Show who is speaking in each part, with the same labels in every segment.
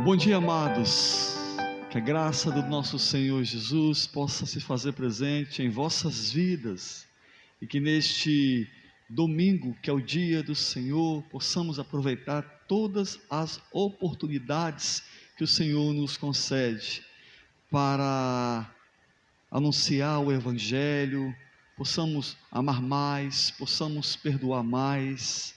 Speaker 1: Bom dia, amados. Que a graça do nosso Senhor Jesus possa se fazer presente em vossas vidas e que neste domingo, que é o dia do Senhor, possamos aproveitar todas as oportunidades que o Senhor nos concede para anunciar o Evangelho, possamos amar mais, possamos perdoar mais,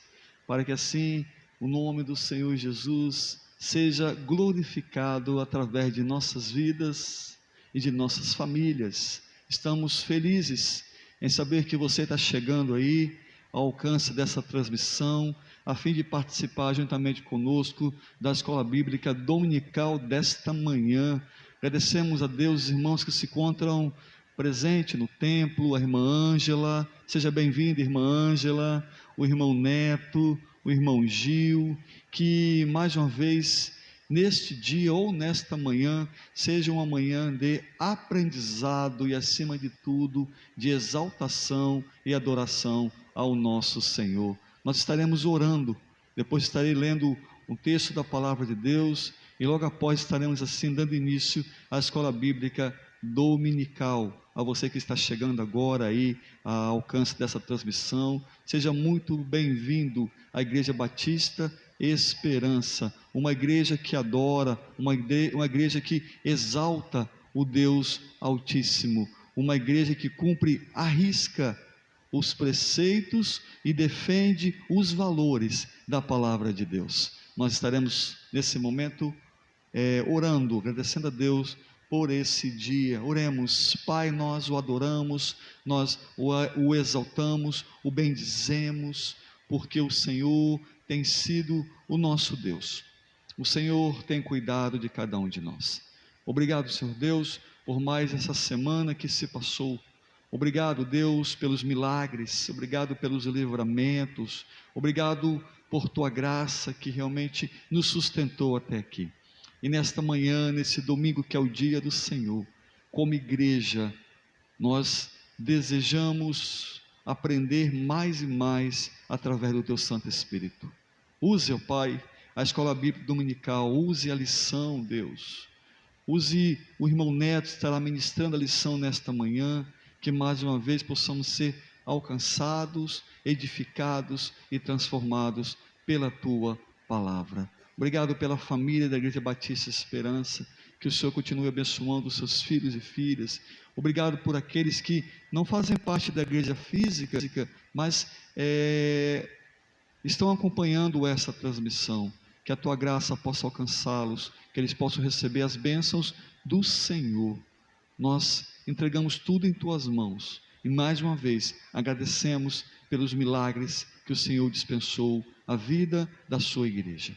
Speaker 1: para que assim o nome do Senhor Jesus seja glorificado através de nossas vidas e de nossas famílias. Estamos felizes em saber que você está chegando aí ao alcance dessa transmissão, a fim de participar juntamente conosco da Escola Bíblica Dominical desta manhã. Agradecemos a Deus, os irmãos que se encontram presentes no templo, a irmã Ângela, seja bem-vinda, irmã Ângela, o irmão Neto, o irmão Gil, que mais uma vez, neste dia ou nesta manhã, seja uma manhã de aprendizado e, acima de tudo, de exaltação e adoração ao nosso Senhor. Nós estaremos orando, depois estarei lendo um texto da palavra de Deus, e logo após estaremos assim dando início à Escola Bíblica Dominical. A você que está chegando agora aí ao alcance dessa transmissão, seja muito bem-vindo à Igreja Batista Esperança, uma igreja que adora, uma igreja que exalta o Deus Altíssimo, uma igreja que cumpre à risca os preceitos e defende os valores da palavra de Deus. Nós estaremos nesse momento orando, agradecendo a Deus por esse dia. Oremos. Pai, nós o adoramos, nós o exaltamos, o bendizemos, porque o Senhor tem sido o nosso Deus. O Senhor tem cuidado de cada um de nós. Obrigado, Senhor Deus, por mais essa semana que se passou. Obrigado, Deus, pelos milagres, obrigado pelos livramentos, obrigado por tua graça que realmente nos sustentou até aqui. E nesta manhã, nesse domingo que é o dia do Senhor, como igreja, nós desejamos aprender mais e mais através do teu Santo Espírito. Use, ó Pai, a Escola Bíblica Dominical, use a lição, Deus. Use o irmão Neto, estará ministrando a lição nesta manhã, que mais uma vez possamos ser alcançados, edificados e transformados pela tua palavra. Obrigado pela família da Igreja Batista Esperança, que o Senhor continue abençoando os seus filhos e filhas. Obrigado por aqueles que não fazem parte da igreja física, mas estão acompanhando essa transmissão. Que a tua graça possa alcançá-los, que eles possam receber as bênçãos do Senhor. Nós entregamos tudo em tuas mãos e mais uma vez agradecemos pelos milagres que o Senhor dispensou à vida da sua igreja.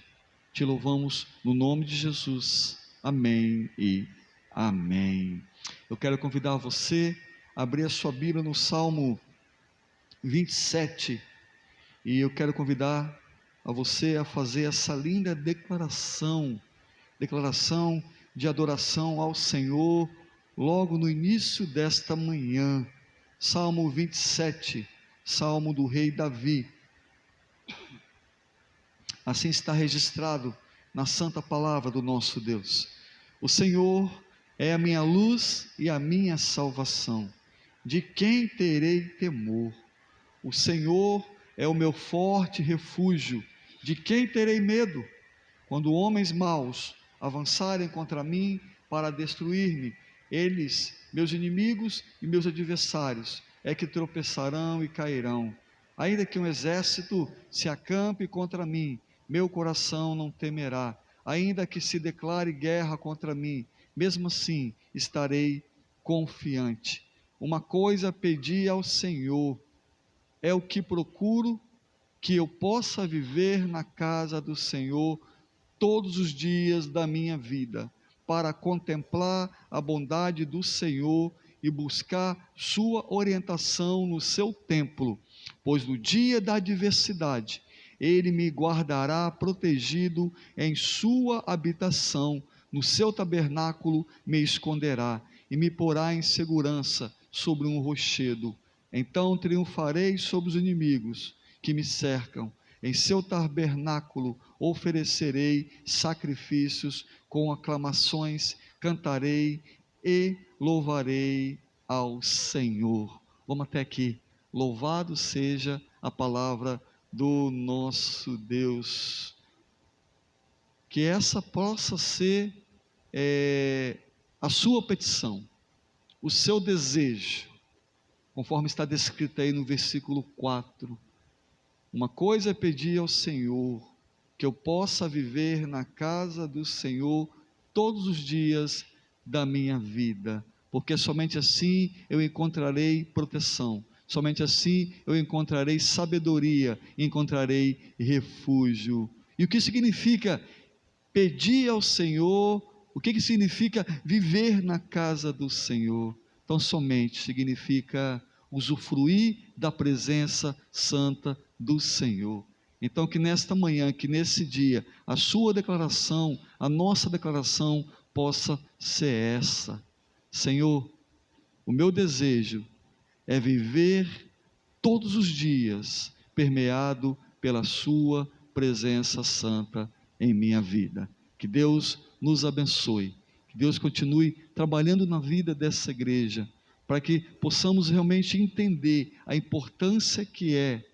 Speaker 1: Te louvamos no nome de Jesus. Amém e amém. Eu quero convidar você a abrir a sua Bíblia no Salmo 27 e eu quero convidar a você a fazer essa linda declaração de adoração ao Senhor logo no início desta manhã. Salmo 27, Salmo do rei Davi. Assim está registrado na santa palavra do nosso Deus. O Senhor é a minha luz e a minha salvação. De quem terei temor? O Senhor é o meu forte refúgio. De quem terei medo? Quando homens maus avançarem contra mim para destruir-me, eles, meus inimigos e meus adversários, é que tropeçarão e cairão. Ainda que um exército se acampe contra mim, meu coração não temerá. Ainda que se declare guerra contra mim, mesmo assim estarei confiante. Uma coisa pedi ao Senhor, é o que procuro, que eu possa viver na casa do Senhor todos os dias da minha vida, para contemplar a bondade do Senhor e buscar sua orientação no seu templo, pois no dia da adversidade Ele me guardará protegido em sua habitação, no seu tabernáculo me esconderá e me porá em segurança sobre um rochedo. Então triunfarei sobre os inimigos que me cercam. em seu tabernáculo oferecerei sacrifícios, com aclamações cantarei e louvarei ao Senhor. Vamos até aqui. Louvado seja a palavra do nosso Deus. Que essa possa ser a sua petição, o seu desejo, conforme está descrito aí no versículo 4. Uma coisa é pedir ao Senhor, que eu possa viver na casa do Senhor todos os dias da minha vida, porque somente assim eu encontrarei proteção, somente assim eu encontrarei sabedoria, encontrarei refúgio. E o que significa pedir ao Senhor? O que significa viver na casa do Senhor? Então, somente significa usufruir da presença santa do Senhor. Então, que nesta manhã, que nesse dia, a sua declaração, a nossa declaração possa ser essa: Senhor, o meu desejo é viver todos os dias permeado pela sua presença santa em minha vida. Que Deus nos abençoe, que Deus continue trabalhando na vida dessa igreja, para que possamos realmente entender a importância que é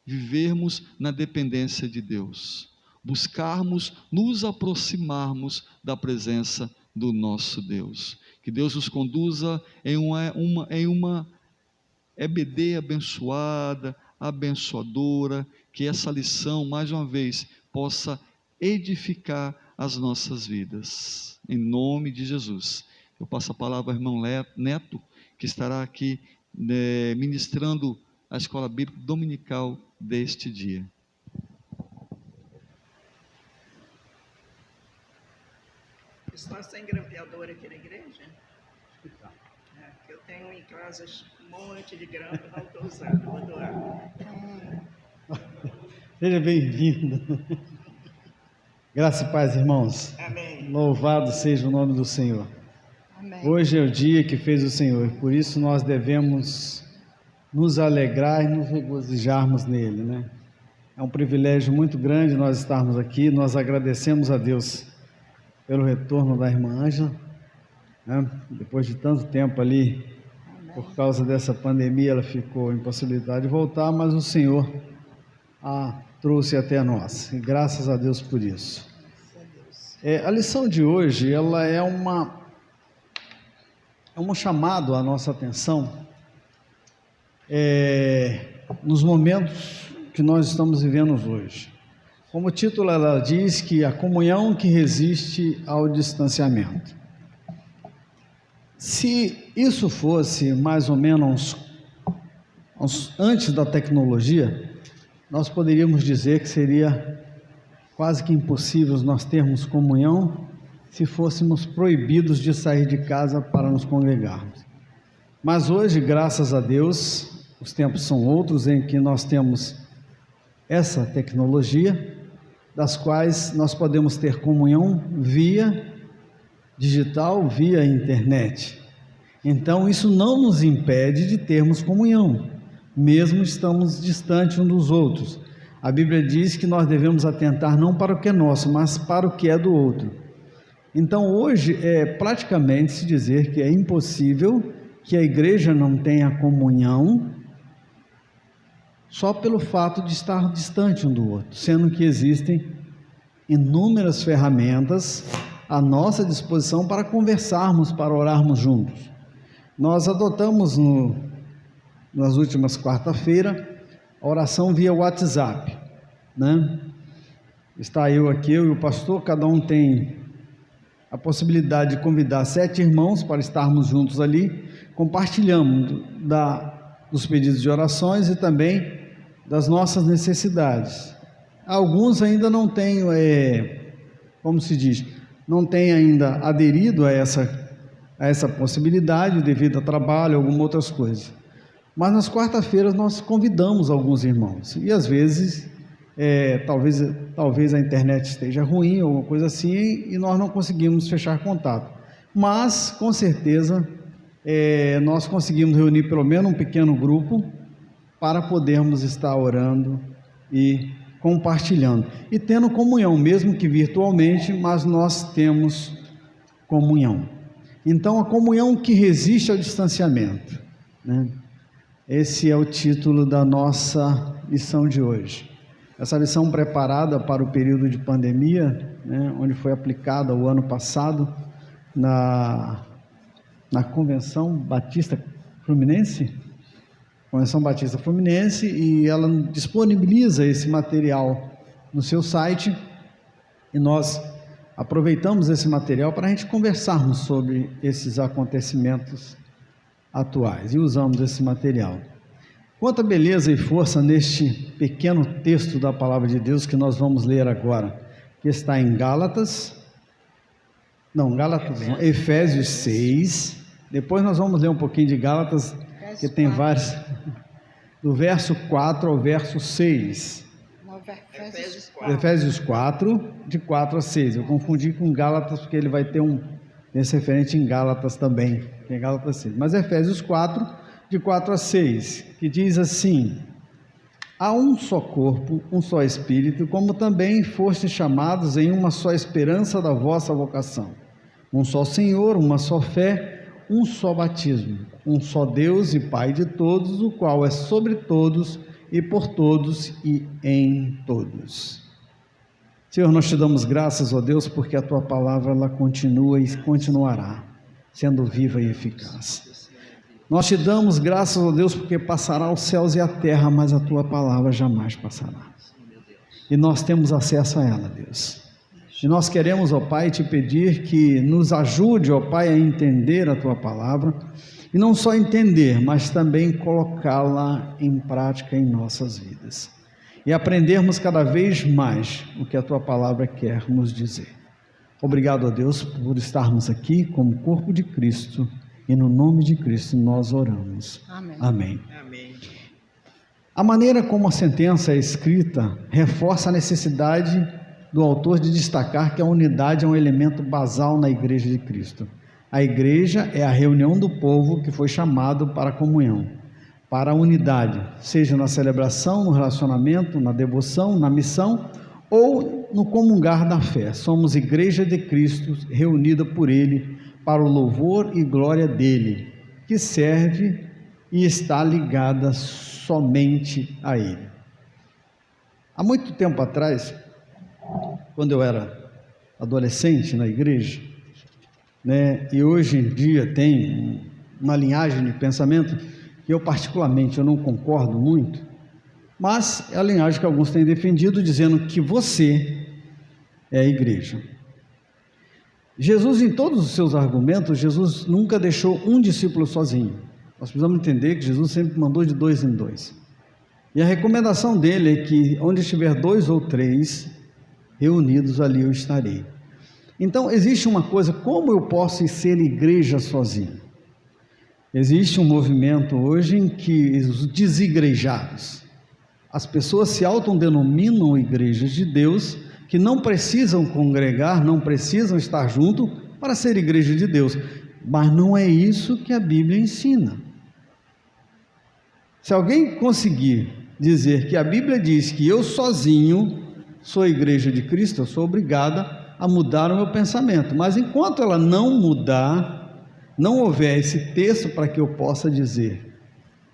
Speaker 1: vivermos na dependência de Deus, buscarmos nos aproximarmos da presença do nosso Deus. Que Deus nos conduza em uma EBD abençoada, abençoadora, que essa lição, mais uma vez, possa edificar as nossas vidas, em nome de Jesus. Eu passo a palavra ao irmão Neto, que estará aqui ministrando a escola bíblica dominical deste dia.
Speaker 2: Está sem grampeador aqui na igreja? Eu tenho em casa um monte de grampo, não estou usando, vou doar.
Speaker 3: Seja bem-vindo. Graça e paz, irmãos.
Speaker 2: Amém.
Speaker 3: Louvado seja o nome do Senhor.
Speaker 2: Amém.
Speaker 3: Hoje é o dia que fez o Senhor, por isso nós devemos nos alegrar e nos regozijarmos nele, né? É um privilégio muito grande nós estarmos aqui. Nós agradecemos a Deus pelo retorno da irmã Ângela, né? Depois de tanto tempo ali, por causa dessa pandemia, ela ficou impossibilitada de voltar, mas o Senhor a trouxe até nós, e graças a Deus por isso. A lição de hoje, ela é um chamado à nossa atenção, nos momentos que nós estamos vivendo hoje. Como o título, ela diz que a comunhão que resiste ao distanciamento. Se isso fosse mais ou menos antes da tecnologia, nós poderíamos dizer que seria quase que impossível nós termos comunhão se fôssemos proibidos de sair de casa para nos congregarmos. Mas hoje, graças a Deus, os tempos são outros em que nós temos essa tecnologia, das quais nós podemos ter comunhão via digital, via internet. Então, isso não nos impede de termos comunhão, mesmo estamos distantes uns dos outros. A Bíblia diz que nós devemos atentar não para o que é nosso, mas para o que é do outro. Então hoje praticamente se dizer que é impossível que a igreja não tenha comunhão só pelo fato de estar distante um do outro, sendo que existem inúmeras ferramentas à nossa disposição para conversarmos, para orarmos juntos. Nós adotamos nas últimas quarta-feira a oração via WhatsApp, né? Está eu aqui, eu e o pastor, cada um tem a possibilidade de convidar 7 irmãos para estarmos juntos ali, compartilhamos dos pedidos de orações e também das nossas necessidades. Alguns ainda não têm, como se diz, não têm ainda aderido a essa possibilidade devido a trabalho, algumas outras coisas. Mas nas quarta-feiras nós convidamos alguns irmãos, e às vezes, talvez a internet esteja ruim, ou alguma coisa assim, e nós não conseguimos fechar contato. Mas, com certeza, nós conseguimos reunir pelo menos um pequeno grupo, para podermos estar orando e compartilhando e tendo comunhão, mesmo que virtualmente, mas nós temos comunhão. Então, a comunhão que resiste ao distanciamento, né? Esse é o título da nossa lição de hoje. Essa lição preparada para o período de pandemia, né, onde foi aplicada o ano passado na Convenção Batista Fluminense, e ela disponibiliza esse material no seu site, e nós aproveitamos esse material para a gente conversarmos sobre esses acontecimentos atuais, e usamos esse material. Quanta beleza e força neste pequeno texto da Palavra de Deus que nós vamos ler agora, que está em Efésios 6, depois nós vamos ler um pouquinho de Gálatas, que tem vários, do verso 4 ao verso 6. Efésios 4, de 4 a 6. Eu confundi com Gálatas, porque ele vai ter esse referente em Gálatas também, que é Gálatas 6. Mas Efésios 4, de 4 a 6, que diz assim: há um só corpo, um só Espírito, como também fostes chamados em uma só esperança da vossa vocação. Um só Senhor, uma só fé, um só batismo, um só Deus e Pai de todos, o qual é sobre todos e por todos e em todos. Senhor, nós te damos graças, ó Deus, porque a tua palavra ela continua e continuará sendo viva e eficaz. Nós te damos graças, ó Deus, porque passará os céus e a terra, mas a tua palavra jamais passará. E nós temos acesso a ela, Deus. E nós queremos, ó Pai, te pedir que nos ajude, ó Pai, a entender a tua palavra, e não só entender, mas também colocá-la em prática em nossas vidas, e aprendermos cada vez mais o que a tua palavra quer nos dizer. Obrigado a Deus por estarmos aqui como corpo de Cristo, e no nome de Cristo nós oramos. Amém. Amém.
Speaker 2: Amém.
Speaker 3: A maneira como a sentença é escrita reforça a necessidade do autor de destacar que a unidade é um elemento basal na Igreja de Cristo. A igreja é a reunião do povo que foi chamado para a comunhão, para a unidade, seja na celebração, no relacionamento, na devoção, na missão ou no comungar da fé. Somos igreja de Cristo, reunida por Ele, para o louvor e glória dEle, que serve e está ligada somente a Ele. Há muito tempo atrás, quando eu era adolescente na igreja, né, e hoje em dia tem uma linhagem de pensamento que eu particularmente eu não concordo muito, mas é a linhagem que alguns têm defendido, dizendo que você é a igreja. Jesus, em todos os seus argumentos, Jesus nunca deixou um discípulo sozinho. Nós precisamos entender que Jesus sempre mandou de 2 em 2. E a recomendação dele é que onde estiver 2 ou 3 reunidos, ali eu estarei. Então, existe uma coisa: como eu posso ser igreja sozinho? Existe um movimento hoje em que os desigrejados, as pessoas se autodenominam igrejas de Deus, que não precisam congregar, não precisam estar junto para ser igreja de Deus, mas não é isso que a Bíblia ensina. Se alguém conseguir dizer que a Bíblia diz que eu sozinho sou a igreja de Cristo, eu sou obrigada a mudar o meu pensamento, mas enquanto ela não mudar, não houver esse texto para que eu possa dizer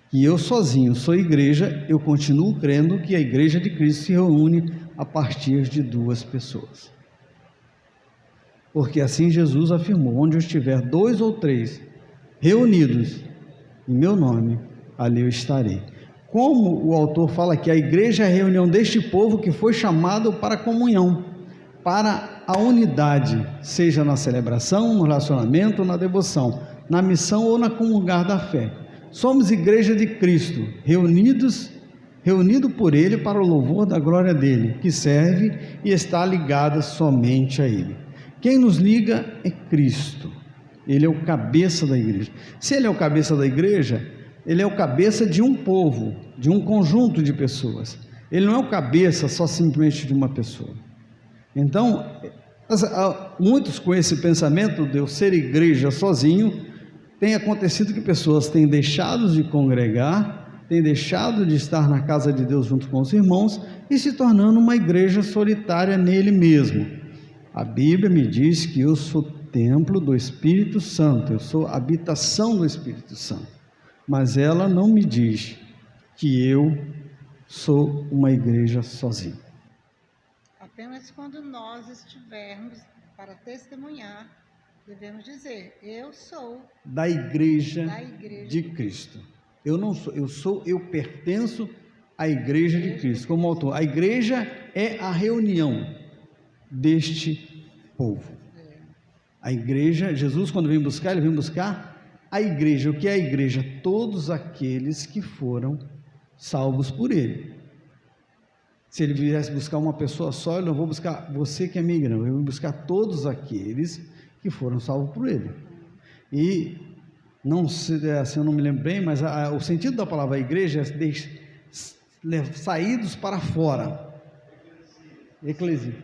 Speaker 3: que eu sozinho sou igreja, eu continuo crendo que a igreja de Cristo se reúne a partir de 2 pessoas, porque assim Jesus afirmou: onde eu estiver 2 ou 3 reunidos em meu nome, ali eu estarei. Como o autor fala que a igreja é a reunião deste povo que foi chamado para a comunhão, para a unidade, seja na celebração, no relacionamento, na devoção, na missão ou na comungar da fé. Somos igreja de Cristo, reunido por Ele para o louvor da glória dEle, que serve e está ligada somente a Ele. Quem nos liga é Cristo. Ele é o cabeça da igreja. Se Ele é o cabeça da igreja, Ele é o cabeça de um povo, de um conjunto de pessoas. Ele não é o cabeça só simplesmente de uma pessoa. Então, muitos com esse pensamento de eu ser igreja sozinho, tem acontecido que pessoas têm deixado de congregar, tem deixado de estar na casa de Deus junto com os irmãos e se tornando uma igreja solitária nele mesmo. A Bíblia me diz que eu sou templo do Espírito Santo, eu sou habitação do Espírito Santo, mas ela não me diz que eu sou uma igreja sozinho.
Speaker 4: Apenas quando nós estivermos para testemunhar, devemos dizer: eu sou
Speaker 3: da igreja de
Speaker 4: de
Speaker 3: Cristo. Eu não sou, eu pertenço à igreja de Cristo, como autor. A igreja é a reunião deste povo. A igreja, Jesus quando vem buscar, ele vem buscar a igreja. O que é a igreja? Todos aqueles que foram salvos por ele. Se ele viesse buscar uma pessoa só, eu não vou buscar você que é minha igreja, eu vou buscar todos aqueles que foram salvos por ele. E não se, assim, eu não me lembro bem, mas o sentido da palavra igreja é saídos para fora. Eclesia.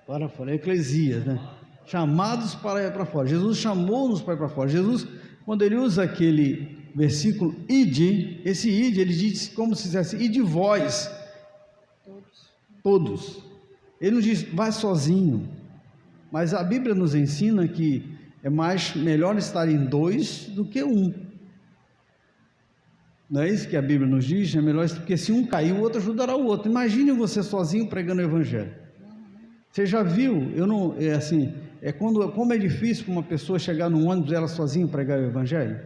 Speaker 3: Para fora, eclesias, né? Chamados para ir para fora. Jesus chamou-nos para ir para fora. Jesus, quando ele usa aquele versículo ide, esse ide, ele diz como se dissesse ide vós, todos. Ele não diz vai sozinho, mas a Bíblia nos ensina que é melhor estar em dois do que um. Não é isso que a Bíblia nos diz? É melhor, porque se um cair, o outro ajudará o outro. Imagine você sozinho pregando o evangelho. Você já viu? Como é difícil para uma pessoa chegar num ônibus ela sozinha pregar o evangelho?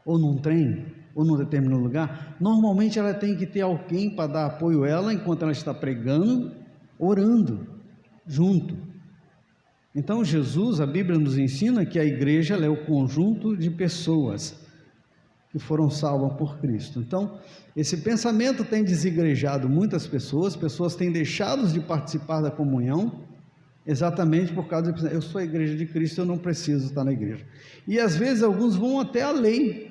Speaker 3: Ou num trem, ou num determinado lugar. Normalmente ela tem que ter alguém para dar apoio a ela enquanto ela está pregando, orando junto. Então Jesus, a Bíblia nos ensina que a igreja ela é o conjunto de pessoas que foram salvas por Cristo. Então, esse pensamento tem desigrejado muitas pessoas têm deixado de participar da comunhão, exatamente por causa de, eu sou a igreja de Cristo, eu não preciso estar na igreja. E às vezes alguns vão até além,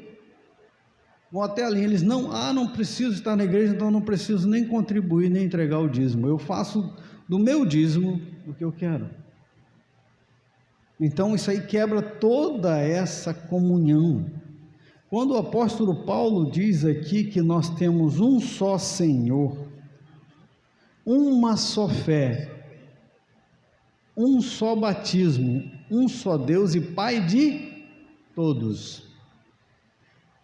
Speaker 3: eles não preciso estar na igreja, então eu não preciso nem contribuir, nem entregar o dízimo, eu faço do meu dízimo o que eu quero. Então isso aí quebra toda essa comunhão. Quando o apóstolo Paulo diz aqui que nós temos um só Senhor, uma só fé, um só batismo, um só Deus e Pai de todos,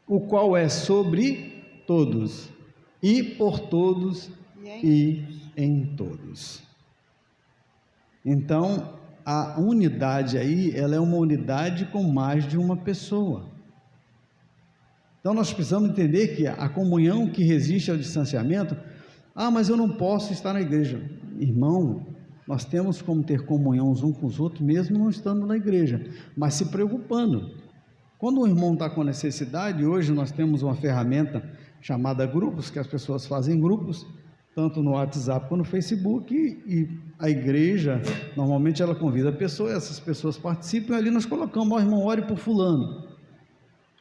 Speaker 3: o qual é sobre todos, e por todos, e em todos. Então, a unidade aí, ela é uma unidade com mais de uma pessoa. Então nós precisamos entender que a comunhão que resiste ao distanciamento, mas eu não posso estar na igreja. Irmão, nós temos como ter comunhão uns com os outros, mesmo não estando na igreja, mas se preocupando. Quando um irmão está com necessidade, hoje nós temos uma ferramenta chamada grupos, que as pessoas fazem grupos, tanto no WhatsApp quanto no Facebook, e a igreja, normalmente ela convida pessoas, essas pessoas participam, e ali nós colocamos, irmão, ore por fulano,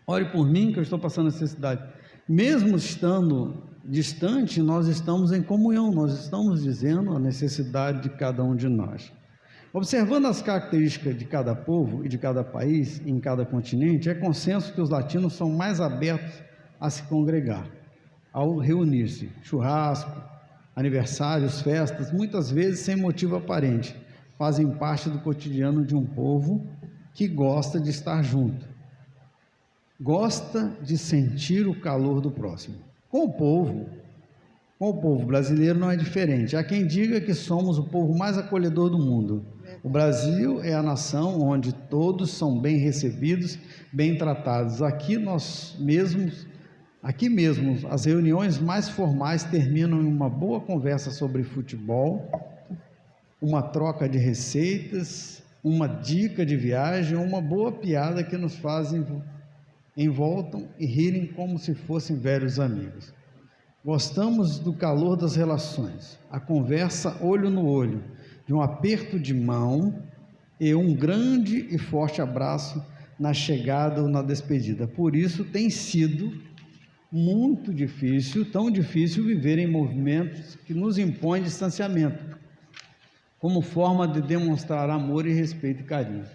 Speaker 3: ore por mim que eu estou passando necessidade. Mesmo estando distante, nós estamos em comunhão, nós estamos dizendo a necessidade de cada um de nós. Observando as características de cada povo e de cada país, em cada continente, é consenso que os latinos são mais abertos a se congregar, ao reunir-se, churrasco, aniversários, festas, muitas vezes sem motivo aparente, fazem parte do cotidiano de um povo que gosta de estar junto. Gosta de sentir o calor do próximo. Com o povo brasileiro não é diferente. Há quem diga que somos o povo mais acolhedor do mundo. O Brasil é a nação onde todos são bem recebidos, bem tratados. Aqui mesmo, as reuniões mais formais terminam em uma boa conversa sobre futebol, uma troca de receitas, uma dica de viagem, uma boa piada que nos fazem envoltam e rirem como se fossem velhos amigos. Gostamos do calor das relações, a conversa olho no olho, de um aperto de mão e um grande e forte abraço na chegada ou na despedida. Por isso tem sido muito difícil, tão difícil viver em movimentos que nos impõem distanciamento, como forma de demonstrar amor e respeito e carinho.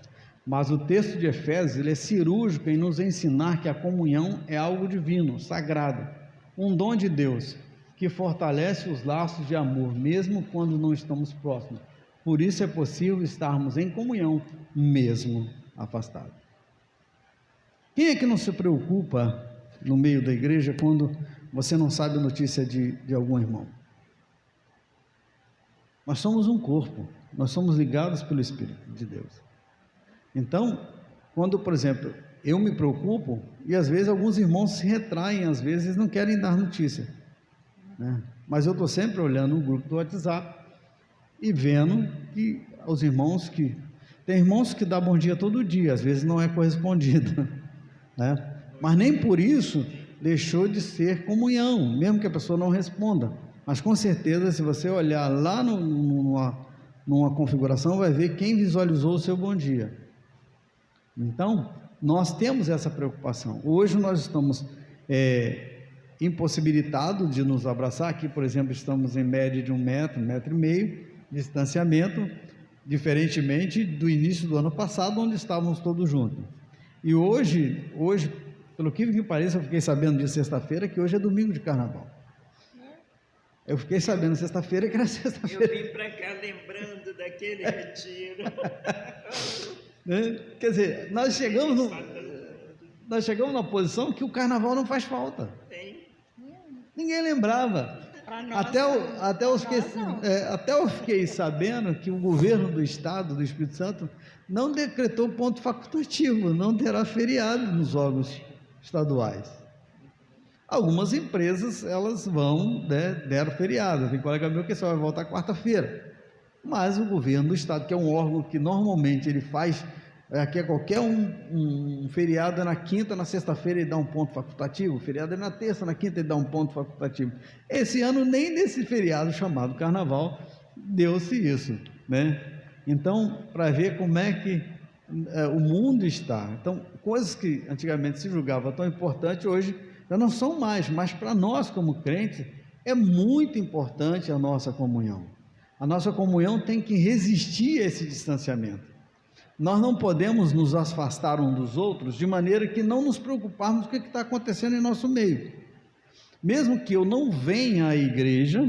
Speaker 3: Mas o texto de Efésios, ele é cirúrgico em nos ensinar que a comunhão é algo divino, sagrado. um dom de Deus que fortalece os laços de amor, mesmo quando não estamos próximos. Por isso é possível estarmos em comunhão, mesmo afastados. Quem é que não se preocupa no meio da igreja quando você não sabe a notícia de algum irmão? Nós somos um corpo, nós somos ligados pelo Espírito de Deus. Então, quando, por exemplo, eu me preocupo, e às vezes alguns irmãos se retraem, às vezes não querem dar notícia, né? Mas eu estou sempre olhando o grupo do WhatsApp e vendo que os irmãos que... Tem irmãos que dão bom dia todo dia, às vezes não é correspondido, né? Mas nem por isso deixou de ser comunhão, mesmo que a pessoa não responda. Mas com certeza, se você olhar lá numa configuração, vai ver quem visualizou o seu bom dia. Então, nós temos essa preocupação. Hoje nós estamos impossibilitados de nos abraçar. Aqui, por exemplo, estamos em média de 1 metro, 1,5 metro de distanciamento, diferentemente do início do ano passado, onde estávamos todos juntos. E hoje, pelo que pareça, eu fiquei sabendo de sexta-feira, que hoje é domingo de carnaval. Eu fiquei sabendo sexta-feira que era sexta-feira.
Speaker 2: Eu vim para cá lembrando daquele retiro.
Speaker 3: Né? Quer dizer, nós chegamos na posição que o carnaval não faz falta. Ninguém lembrava. Até eu fiquei sabendo que o governo do estado, do Espírito Santo, não decretou ponto facultativo, não terá feriado nos órgãos estaduais. Algumas empresas, elas vão, deram feriado. Tem colega meu que só vai voltar quarta-feira. Mas o governo do estado, que é um órgão que normalmente ele faz, que é qualquer um feriado é na quinta, na sexta-feira ele dá um ponto facultativo, feriado é na terça, na quinta ele dá um ponto facultativo. Esse ano, nem nesse feriado chamado carnaval, deu-se isso, né? Então, para ver como é que o mundo está. Então, coisas que antigamente se julgava tão importante, hoje já não são mais, mas para nós como crentes, é muito importante a nossa comunhão. A nossa comunhão tem que resistir a esse distanciamento. Nós não podemos nos afastar uns dos outros de maneira que não nos preocuparmos com o que está acontecendo em nosso meio. Mesmo que eu não venha à igreja,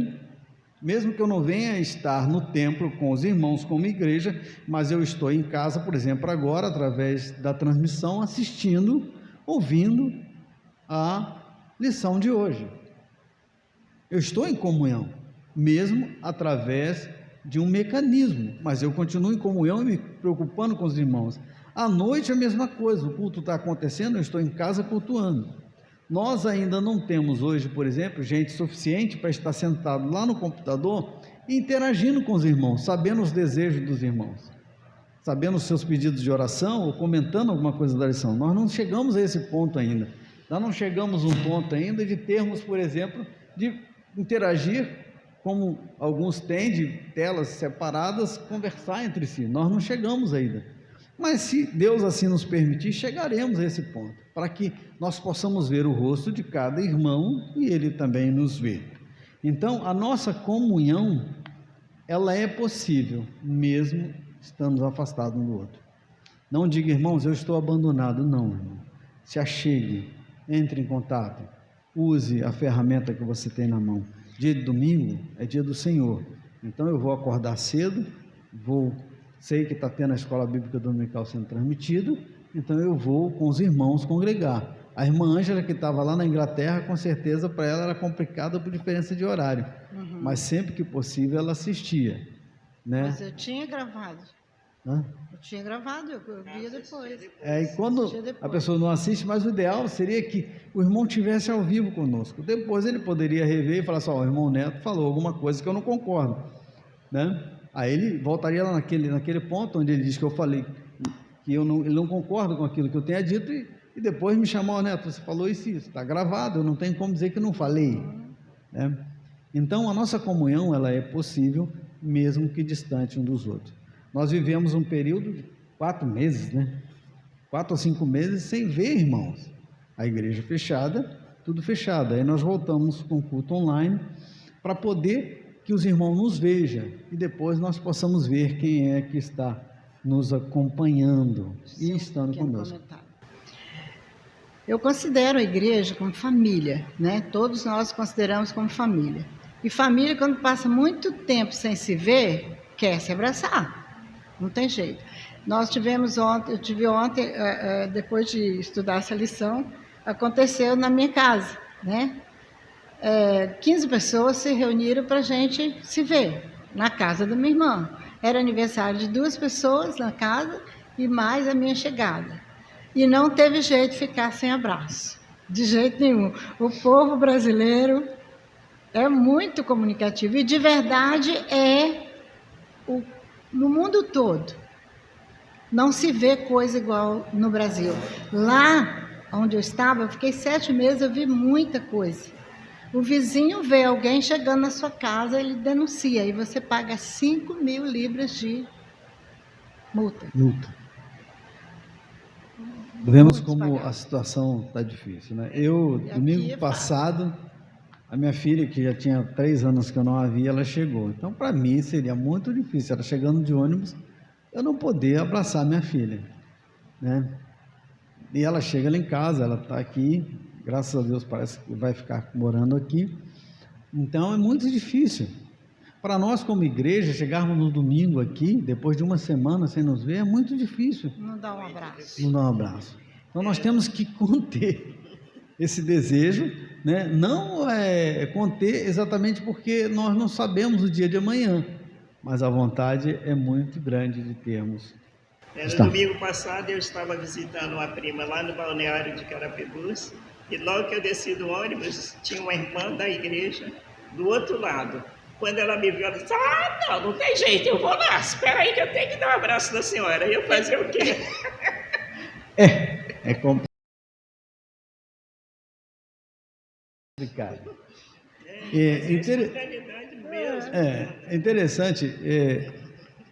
Speaker 3: mesmo que eu não venha estar no templo com os irmãos como igreja, mas eu estou em casa, por exemplo, agora, através da transmissão, assistindo, ouvindo a lição de hoje. Eu estou em comunhão, mesmo através de um mecanismo, mas eu continuo em comunhão e me preocupando com os irmãos. À noite é a mesma coisa, o culto está acontecendo, eu estou em casa cultuando. Nós ainda não temos hoje, por exemplo, gente suficiente para estar sentado lá no computador interagindo com os irmãos, sabendo os desejos dos irmãos, sabendo os seus pedidos de oração ou comentando alguma coisa da lição. Nós não chegamos a esse ponto ainda. Nós não chegamos a um ponto ainda de termos, por exemplo, de interagir, como alguns têm, de telas separadas, conversar entre si. Nós não chegamos ainda. Mas se Deus assim nos permitir, chegaremos a esse ponto, para que nós possamos ver o rosto de cada irmão e ele também nos vê. Então, a nossa comunhão, ela é possível, mesmo estando afastados um do outro. Não diga, irmãos, eu estou abandonado. Não, irmão. Se achegue, entre em contato, use a ferramenta que você tem na mão. Dia de domingo é dia do Senhor, então eu vou acordar cedo, sei que está tendo a escola bíblica dominical sendo transmitida, então eu vou com os irmãos congregar. A irmã Ângela, que estava lá na Inglaterra, com certeza para ela era complicado por diferença de horário, mas sempre que possível ela assistia, né?
Speaker 4: Mas eu tinha gravado.
Speaker 3: Hã?
Speaker 4: Eu tinha gravado, eu via depois.
Speaker 3: E quando a pessoa não assiste, mas o ideal seria que o irmão estivesse ao vivo conosco. Depois ele poderia rever e falar assim, o irmão Neto falou alguma coisa que eu não concordo, né? Aí ele voltaria lá naquele ponto onde ele diz que eu falei que ele não concorda com aquilo que eu tenha dito e depois me chamou, Neto, você falou isso, está gravado, eu não tenho como dizer que não falei, né? Então a nossa comunhão, ela é possível mesmo que distante um dos outros. Nós vivemos um período de 4 meses, né? 4 ou 5 meses sem ver irmãos. A igreja fechada, tudo fechado. Aí nós voltamos com o culto online para poder que os irmãos nos vejam e depois nós possamos ver quem é que está nos acompanhando e estando conosco.
Speaker 4: Eu considero a igreja como família, né? Todos nós consideramos como família. E família, quando passa muito tempo sem se ver, quer se abraçar. Não tem jeito. Nós tivemos ontem, eu tive ontem, depois de estudar essa lição, aconteceu na minha casa, né? 15 pessoas se reuniram para a gente se ver na casa da minha irmã. Era aniversário de 2 pessoas na casa e mais a minha chegada. E não teve jeito de ficar sem abraço, de jeito nenhum. O povo brasileiro é muito comunicativo e de verdade no mundo todo. Não se vê coisa igual no Brasil. Lá onde eu estava, eu fiquei 7 meses, eu vi muita coisa. O vizinho vê alguém chegando na sua casa, ele denuncia, e você paga 5.000 libras de multa.
Speaker 3: Vemos como a situação está difícil, né? Eu, domingo passado, a minha filha, que já tinha 3 anos que eu não a via, ela chegou. Então, para mim, seria muito difícil, ela chegando de ônibus, eu não poder abraçar minha filha, né? E ela chega lá em casa, ela está aqui, graças a Deus parece que vai ficar morando aqui. Então, é muito difícil. Para nós, como igreja, chegarmos no domingo aqui, depois de uma semana sem nos ver, é muito difícil.
Speaker 4: Não dá um abraço.
Speaker 3: Não dá um abraço. Então, nós temos que conter esse desejo, né? Não conter exatamente porque nós não sabemos o dia de amanhã, mas a vontade é muito grande de termos.
Speaker 2: No domingo passado, eu estava visitando uma prima lá no balneário de Carapebus, e logo que eu desci do ônibus, tinha uma irmã da igreja do outro lado. Quando ela me viu, ela disse: não tem jeito, eu vou lá, espera aí que eu tenho que dar um abraço na senhora. E eu fazer o quê?
Speaker 3: É complicado. É interessante,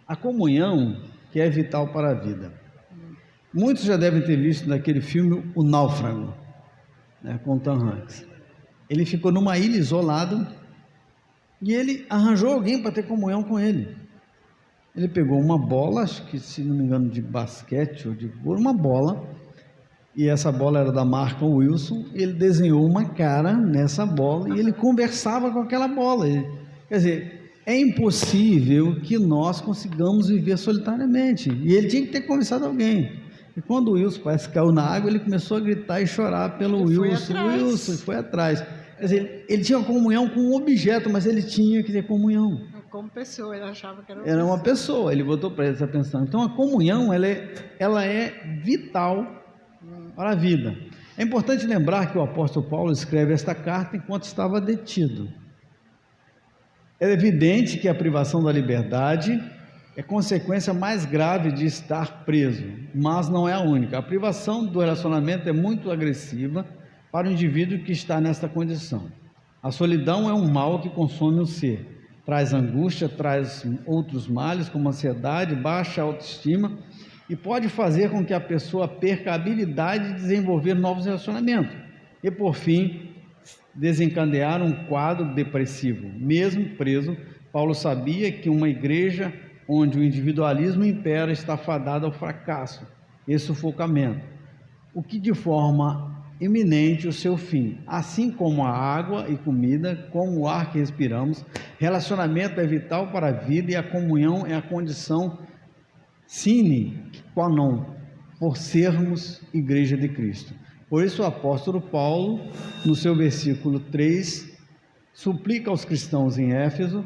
Speaker 3: a comunhão que é vital para a vida. Muitos já devem ter visto naquele filme O Náufrago, né, com Tom Hanks. Ele ficou numa ilha isolado e ele arranjou alguém para ter comunhão com ele. Ele pegou uma bola, acho que, se não me engano, de basquete ou de vôlei, uma bola, e essa bola era da marca Wilson. Ele desenhou uma cara nessa bola e ele conversava com aquela bola. Quer dizer, é impossível que nós consigamos viver solitariamente, e ele tinha que ter conversado com alguém. E quando o Wilson parece que caiu na água, ele começou a gritar e chorar pelo Wilson, e foi atrás. Quer dizer, ele tinha comunhão com um objeto, mas ele tinha que ter comunhão.
Speaker 4: Como pessoa, ele achava que
Speaker 3: era uma pessoa. Ele botou para essa atenção. Então, a comunhão, ela é vital para a vida. É importante lembrar que o apóstolo Paulo escreve esta carta enquanto estava detido. É evidente que a privação da liberdade é consequência mais grave de estar preso, mas não é a única. A privação do relacionamento é muito agressiva para o indivíduo que está nesta condição. A solidão é um mal que consome o ser. Traz angústia, traz outros males como ansiedade, baixa autoestima, e pode fazer com que a pessoa perca a habilidade de desenvolver novos relacionamentos e, por fim, desencadear um quadro depressivo. Mesmo preso, Paulo sabia que uma igreja onde o individualismo impera está fadada ao fracasso e sufocamento, o que de forma iminente o seu fim. Assim como a água e comida, como o ar que respiramos, relacionamento é vital para a vida, e a comunhão é a condição sine qua non por sermos igreja de Cristo. Por isso o apóstolo Paulo, no seu versículo 3, suplica aos cristãos em Éfeso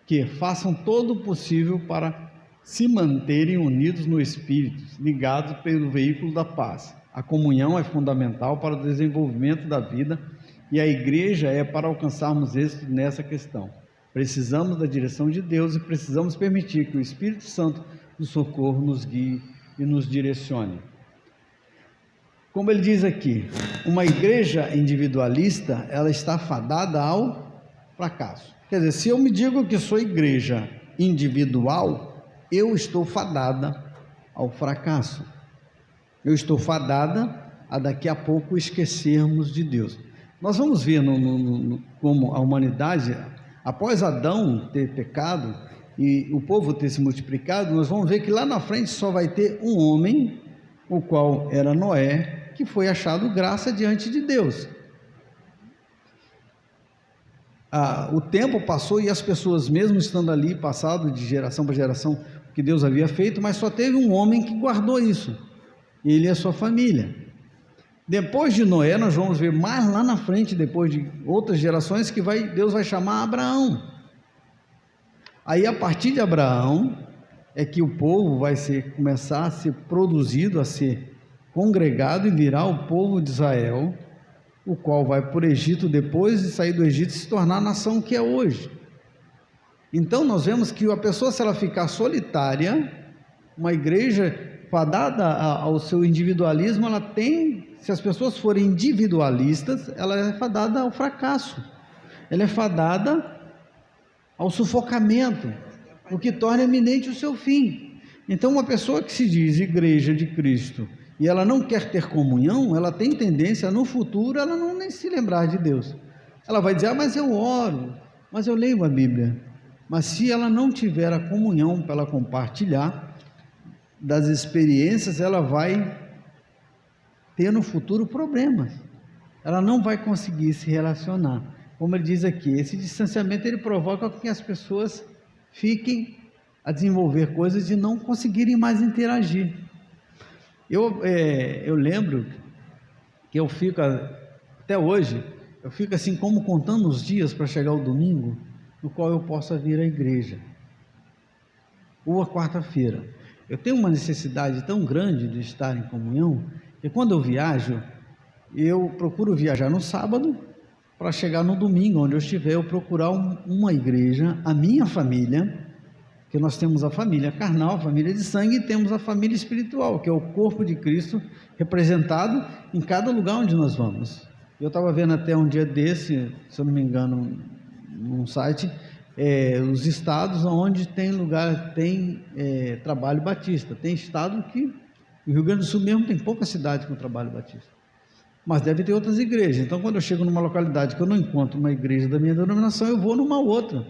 Speaker 3: que façam todo o possível para se manterem unidos no Espírito, ligados pelo veículo da paz. A comunhão é fundamental para o desenvolvimento da vida, e a igreja é para alcançarmos êxito nessa questão. Precisamos da direção de Deus e precisamos permitir que o Espírito Santo do socorro nos guie e nos direcione. Como ele diz aqui, uma igreja individualista, ela está fadada ao fracasso. Quer dizer, se eu me digo que sou igreja individual, eu estou fadada ao fracasso. Eu estou fadada a daqui a pouco esquecermos de Deus. Nós vamos ver como a humanidade, após Adão ter pecado e o povo ter se multiplicado, nós vamos ver que lá na frente só vai ter um homem, o qual era Noé, que foi achado graça diante de Deus. O tempo passou e as pessoas, mesmo estando ali, passado de geração para geração, o que Deus havia feito, mas só teve um homem que guardou isso, ele e a sua família. Depois de Noé, nós vamos ver mais lá na frente, depois de outras gerações, que Deus vai chamar Abraão. Aí, a partir de Abraão, é que o povo vai começar a ser produzido, a ser congregado e virar o povo de Israel, o qual vai por Egito, depois de sair do Egito, se tornar a nação que é hoje. Então nós vemos que a pessoa, se ela ficar solitária, uma igreja fadada ao seu individualismo, ela tem, se as pessoas forem individualistas, ela é fadada ao fracasso, ela é fadada ao sufocamento, o que torna eminente o seu fim. Então uma pessoa que se diz igreja de Cristo, e ela não quer ter comunhão, ela tem tendência, no futuro, ela não nem se lembrar de Deus. Ela vai dizer, mas eu oro, mas eu leio a Bíblia. Mas se ela não tiver a comunhão para ela compartilhar das experiências, ela vai ter no futuro problemas. Ela não vai conseguir se relacionar. Como ele diz aqui, esse distanciamento ele provoca que as pessoas fiquem a desenvolver coisas e não conseguirem mais interagir. Eu lembro que eu fico, até hoje, eu fico assim como contando os dias para chegar o domingo, no qual eu possa vir à igreja, ou a quarta-feira. Eu tenho uma necessidade tão grande de estar em comunhão, que quando eu viajo, eu procuro viajar no sábado, para chegar no domingo, onde eu estiver, eu procurar uma igreja, a minha família, que nós temos a família carnal, a família de sangue, e temos a família espiritual, que é o corpo de Cristo, representado em cada lugar onde nós vamos. Eu estava vendo até um dia desse, se eu não me engano, num site, os estados onde tem lugar, tem trabalho batista. Tem estado que, no Rio Grande do Sul mesmo, tem pouca cidade com trabalho batista, mas deve ter outras igrejas. Então, quando eu chego numa localidade que eu não encontro uma igreja da minha denominação, eu vou numa outra,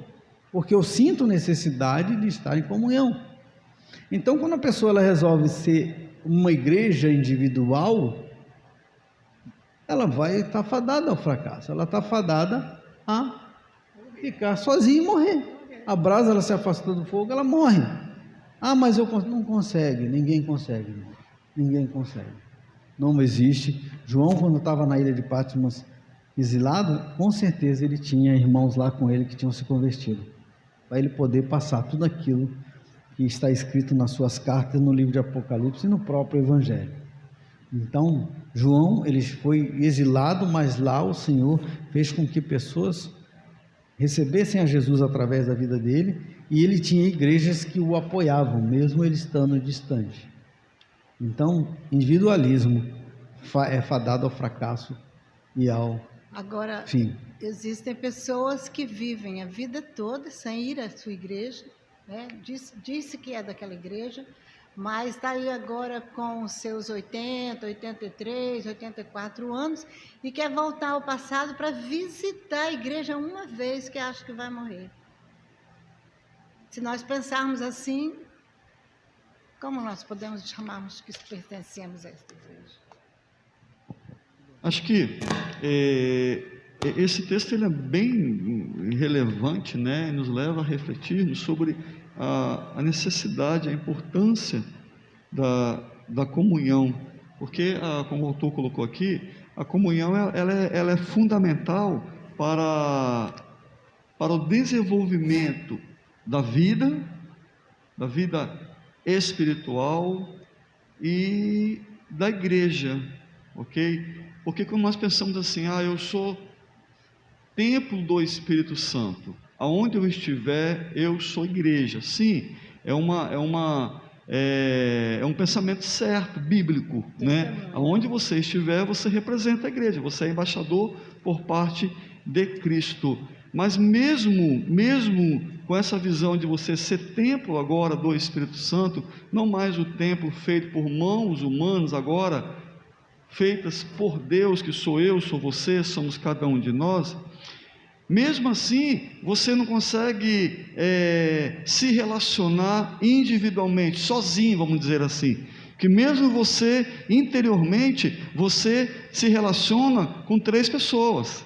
Speaker 3: porque eu sinto necessidade de estar em comunhão. Então, quando a pessoa ela resolve ser uma igreja individual, ela vai estar fadada ao fracasso, ela está fadada a ficar sozinha e morrer. A brasa, ela se afasta do fogo, ela morre. Mas eu não consegue, ninguém consegue, ninguém consegue. Não existe. João, quando estava na ilha de Patmos exilado, com certeza ele tinha irmãos lá com ele que tinham se convertido, para ele poder passar tudo aquilo que está escrito nas suas cartas, no livro de Apocalipse e no próprio Evangelho. Então, João, ele foi exilado, mas lá o Senhor fez com que pessoas recebessem a Jesus através da vida dele, e ele tinha igrejas que o apoiavam, mesmo ele estando distante. Então, individualismo é fadado ao fracasso e ao fim.
Speaker 4: Existem pessoas que vivem a vida toda sem ir à sua igreja, né? Disse que é daquela igreja, mas está aí agora com os seus 80, 83, 84 anos e quer voltar ao passado para visitar a igreja uma vez, que acha que vai morrer. Se nós pensarmos assim, como nós podemos chamarmos que pertencemos a essa igreja?
Speaker 1: Acho que esse texto ele é bem relevante, né? Nos leva a refletirmos sobre a necessidade, a importância da comunhão, porque, como o autor colocou aqui, a comunhão ela é fundamental para o desenvolvimento da vida espiritual e da igreja, ok? Porque quando nós pensamos assim, eu sou templo do Espírito Santo, aonde eu estiver, eu sou igreja. Sim, é um pensamento certo, bíblico, né? Aonde você estiver, você representa a igreja, você é embaixador por parte de Cristo. Mas mesmo com essa visão de você ser templo agora do Espírito Santo, não mais o templo feito por mãos humanas, agora feitas por Deus, que sou eu, sou você, somos cada um de nós, mesmo assim, você não consegue se relacionar individualmente, sozinho, vamos dizer assim. que mesmo você, interiormente, você se relaciona com 3 pessoas.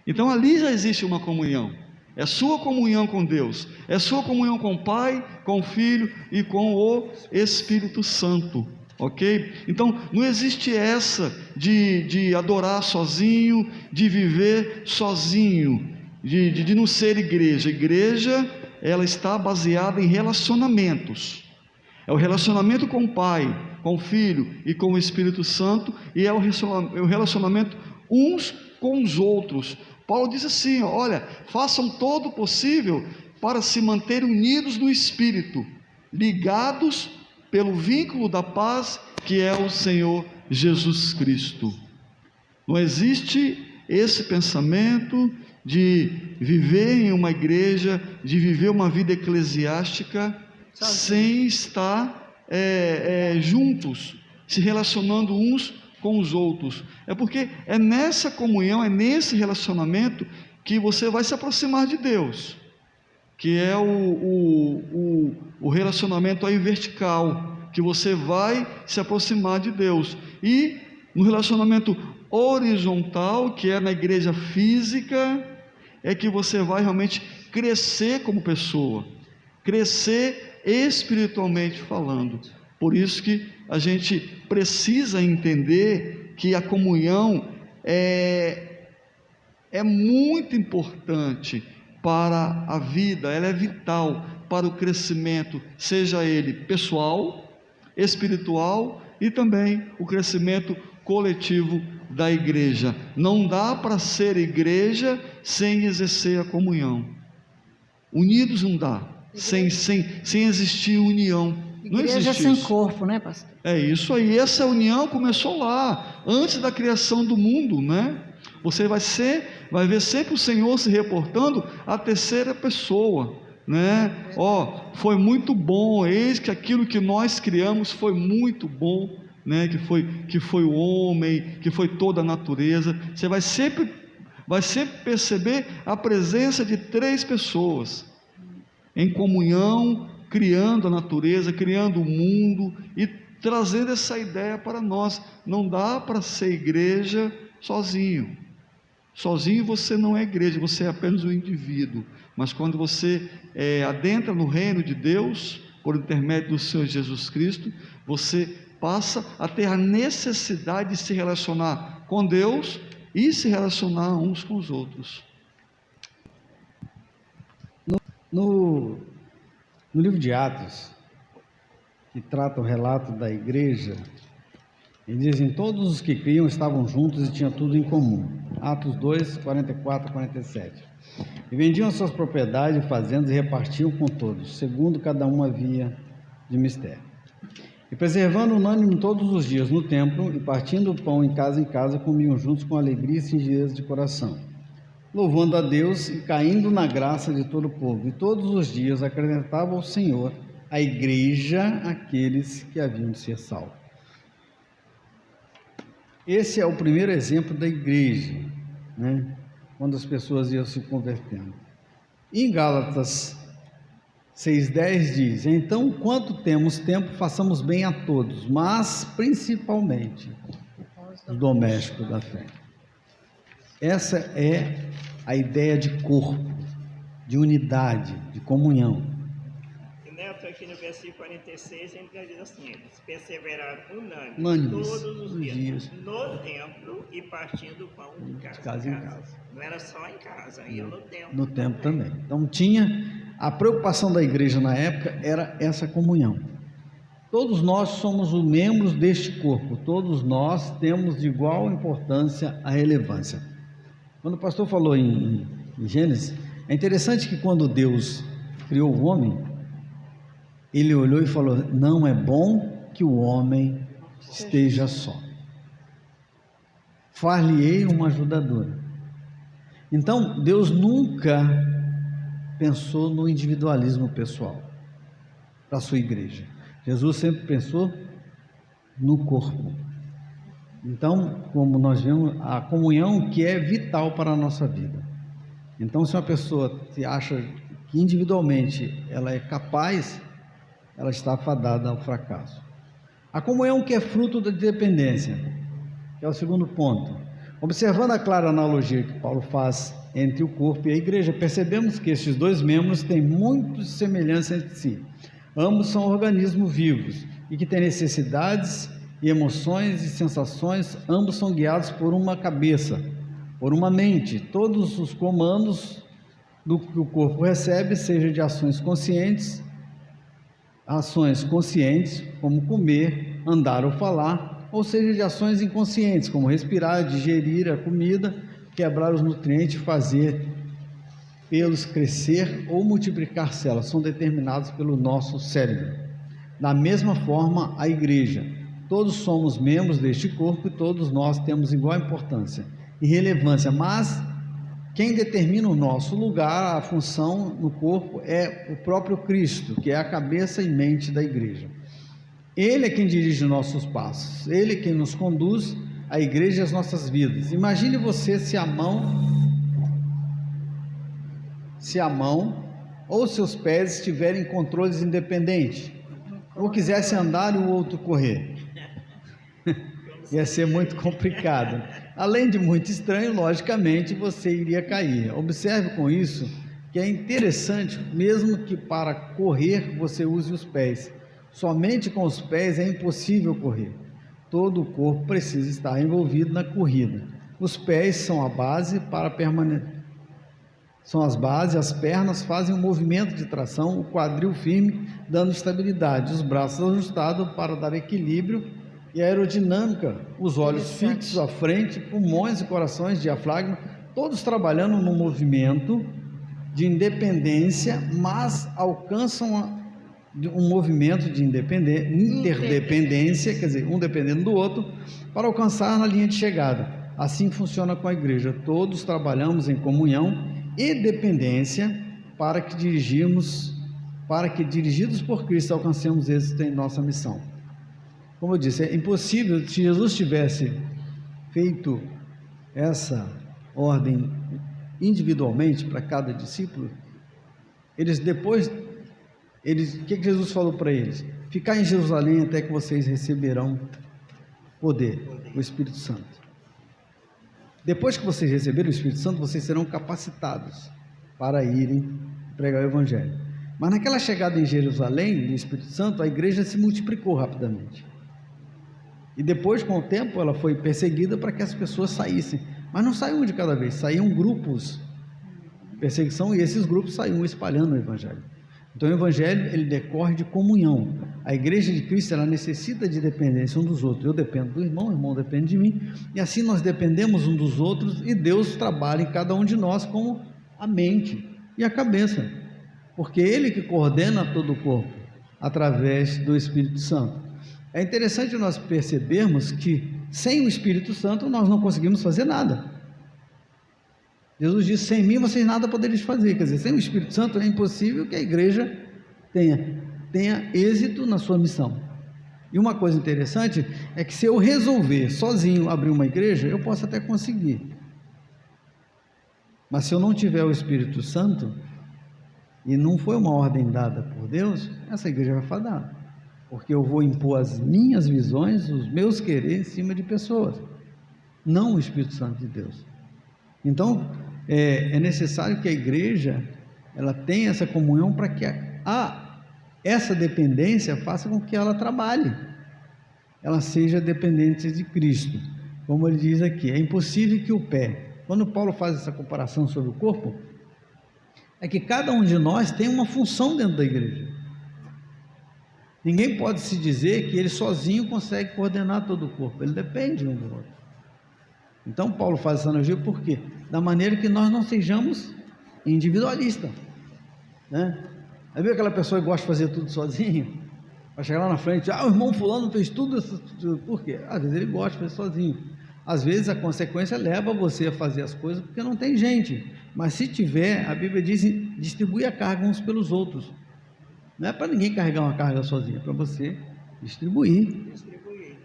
Speaker 1: Então ali já existe uma comunhão. É sua comunhão com Deus, é sua comunhão com o Pai, com o Filho e com o Espírito Santo, ok? Então não existe essa de adorar sozinho, de viver sozinho, de não ser igreja. Igreja, ela está baseada em relacionamentos. É o relacionamento com o Pai, com o Filho e com o Espírito Santo, e é o relacionamento uns com os outros. Paulo diz assim: olha, façam todo o possível para se manter unidos no Espírito, ligados pelo vínculo da paz que é o Senhor Jesus Cristo. Não existe esse pensamento de viver em uma igreja, de viver uma vida eclesiástica sem estar juntos, se relacionando uns com os outros. É porque é nessa comunhão, é nesse relacionamento que você vai se aproximar de Deus, que é o relacionamento aí vertical, que você vai se aproximar de Deus. E no relacionamento horizontal, que é na igreja física, é que você vai realmente crescer como pessoa, crescer espiritualmente falando. Por isso que a gente precisa entender que a comunhão é muito importante para a vida, ela é vital para o crescimento, seja ele pessoal, espiritual e também o crescimento coletivo da igreja. Não dá para ser igreja sem exercer a comunhão. Unidos não dá. Sem existir união. Não
Speaker 4: Igreja
Speaker 1: existe
Speaker 4: sem
Speaker 1: isso.
Speaker 4: corpo, né, pastor?
Speaker 1: É isso aí. Essa união começou lá, antes da criação do mundo, né? Você vai ver sempre o Senhor se reportando à terceira pessoa, né? Foi muito bom, eis que aquilo que nós criamos foi muito bom, né? Que foi o homem, que foi toda a natureza. Você vai sempre perceber a presença de 3 pessoas em comunhão, criando a natureza, criando o mundo e trazendo essa ideia para nós. Não dá para ser igreja sozinho. Sozinho você não é igreja, você é apenas um indivíduo. Mas quando você adentra no reino de Deus, por intermédio do Senhor Jesus Cristo, você passa a ter a necessidade de se relacionar com Deus e se relacionar uns com os outros.
Speaker 3: No livro de Atos, que trata o relato da igreja, ele diz: em todos os que criam estavam juntos e tinham tudo em comum. Atos 2, 44 a 47. E vendiam suas propriedades e fazendas e repartiam com todos, segundo cada um havia de mistério. E preservando unânime todos os dias no templo, e partindo o pão em casa, comiam juntos com alegria e singeleza de coração, louvando a Deus e caindo na graça de todo o povo. E todos os dias acrescentava ao Senhor a igreja aqueles que haviam de ser salvos. Esse é o primeiro exemplo da igreja, né? Quando as pessoas iam se convertendo. Em Gálatas 6,10 diz: então, quanto temos tempo, façamos bem a todos, mas principalmente os domésticos da fé. Essa é a ideia de corpo, de unidade, de comunhão.
Speaker 2: E Neto, aqui no versículo 46, ele diz assim: eles perseveraram
Speaker 3: Unânimes,
Speaker 2: todos os dias no templo e partindo o pão de casa em casa. Não era só em casa, ia no templo.
Speaker 3: No templo também. Então a preocupação da igreja na época era essa comunhão. Todos nós somos os membros deste corpo, todos nós temos de igual importância a relevância. Quando o pastor falou em Gênesis, é interessante que quando Deus criou o homem, ele olhou e falou: não é bom que o homem esteja só, far-lhe-ei uma ajudadora. Então Deus nunca pensou no individualismo pessoal para a sua igreja. Jesus sempre pensou no corpo. Então, como nós vemos, a comunhão que é vital para a nossa vida. Então, se uma pessoa se acha que individualmente ela é capaz, ela está fadada ao fracasso. A comunhão que é fruto da dependência, que é o segundo ponto. Observando a clara analogia que Paulo faz entre o corpo e a igreja, percebemos que estes dois membros têm muitas semelhanças entre si. Ambos são organismos vivos e que têm necessidades e emoções e sensações. Ambos são guiados por uma cabeça, por uma mente. Todos os comandos do que o corpo recebe, seja de ações conscientes, como comer, andar ou falar, ou seja de ações inconscientes, como respirar, digerir a comida, quebrar os nutrientes, fazer pelos crescer ou multiplicar células, são determinados pelo nosso cérebro. Da mesma forma, a igreja, todos somos membros deste corpo e todos nós temos igual importância e relevância, mas quem determina o nosso lugar, a função no corpo, é o próprio Cristo, que é a cabeça e mente da igreja. Ele é quem dirige nossos passos, Ele é quem nos conduz à igreja e às nossas vidas. Imagine você se a mão ou seus pés estiverem em controles independentes, ou quisesse andar e o outro correr. Ia ser muito complicado. Além de muito estranho, logicamente você iria cair. Observe com isso que é interessante, mesmo que para correr você use os pés. Somente com os pés é impossível correr. Todo o corpo precisa estar envolvido na corrida. Os pés são a base para permanecer. São as bases, as pernas fazem um movimento de tração, o quadril firme, dando estabilidade, os braços ajustados para dar equilíbrio e aerodinâmica, os olhos fixos à frente, pulmões e corações, diafragma, todos trabalhando no movimento de independência, mas alcançam um movimento de interdependência, quer dizer, um dependendo do outro, para alcançar na linha de chegada. Assim funciona com a igreja, todos trabalhamos em comunhão e dependência para que dirigidos por Cristo alcancemos êxito em nossa missão. Como eu disse, é impossível. Se Jesus tivesse feito essa ordem individualmente para cada discípulo, o que Jesus falou para eles? Ficar em Jerusalém até que vocês receberão poder, o Espírito Santo. Depois que vocês receberem o Espírito Santo, vocês serão capacitados para irem pregar o Evangelho. Mas naquela chegada em Jerusalém, do Espírito Santo, a igreja se multiplicou rapidamente. E depois, com o tempo, ela foi perseguida para que as pessoas saíssem. Mas não saiu um de cada vez, saíam grupos de perseguição, e esses grupos saíam espalhando o Evangelho. Então o Evangelho, ele decorre de comunhão. A igreja de Cristo, ela necessita de dependência um dos outros. Eu dependo do irmão, o irmão depende de mim, e assim nós dependemos um dos outros, e Deus trabalha em cada um de nós como a mente e a cabeça, porque Ele que coordena todo o corpo, através do Espírito Santo. É interessante nós percebermos que sem o Espírito Santo nós não conseguimos fazer nada. Jesus disse: sem mim vocês nada poderiam fazer. Quer dizer, sem o Espírito Santo é impossível que a igreja tenha êxito na sua missão. E uma coisa interessante é que se eu resolver sozinho abrir uma igreja, eu posso até conseguir. Mas se eu não tiver o Espírito Santo, e não foi uma ordem dada por Deus, essa igreja vai falhar. Porque eu vou impor as minhas visões, os meus quereres em cima de pessoas, não o Espírito Santo de Deus. Então, é necessário que a igreja ela tenha essa comunhão para que essa dependência faça com que ela trabalhe, ela seja dependente de Cristo. Como ele diz aqui, é impossível que o pé, quando Paulo faz essa comparação sobre o corpo, é que cada um de nós tem uma função dentro da igreja. Ninguém pode se dizer que ele sozinho consegue coordenar todo o corpo, ele depende um do outro. Então Paulo faz essa analogia por quê? Da maneira que nós não sejamos individualistas, né? Aí vê aquela pessoa que gosta de fazer tudo sozinho, vai chegar lá na frente: o irmão fulano fez tudo isso. Por quê? Às vezes ele gosta de fazer sozinho, às vezes a consequência leva você a fazer as coisas porque não tem gente, mas se tiver, a Bíblia diz: distribui a carga uns pelos outros. Não é para ninguém carregar uma carga sozinha, é para você distribuir.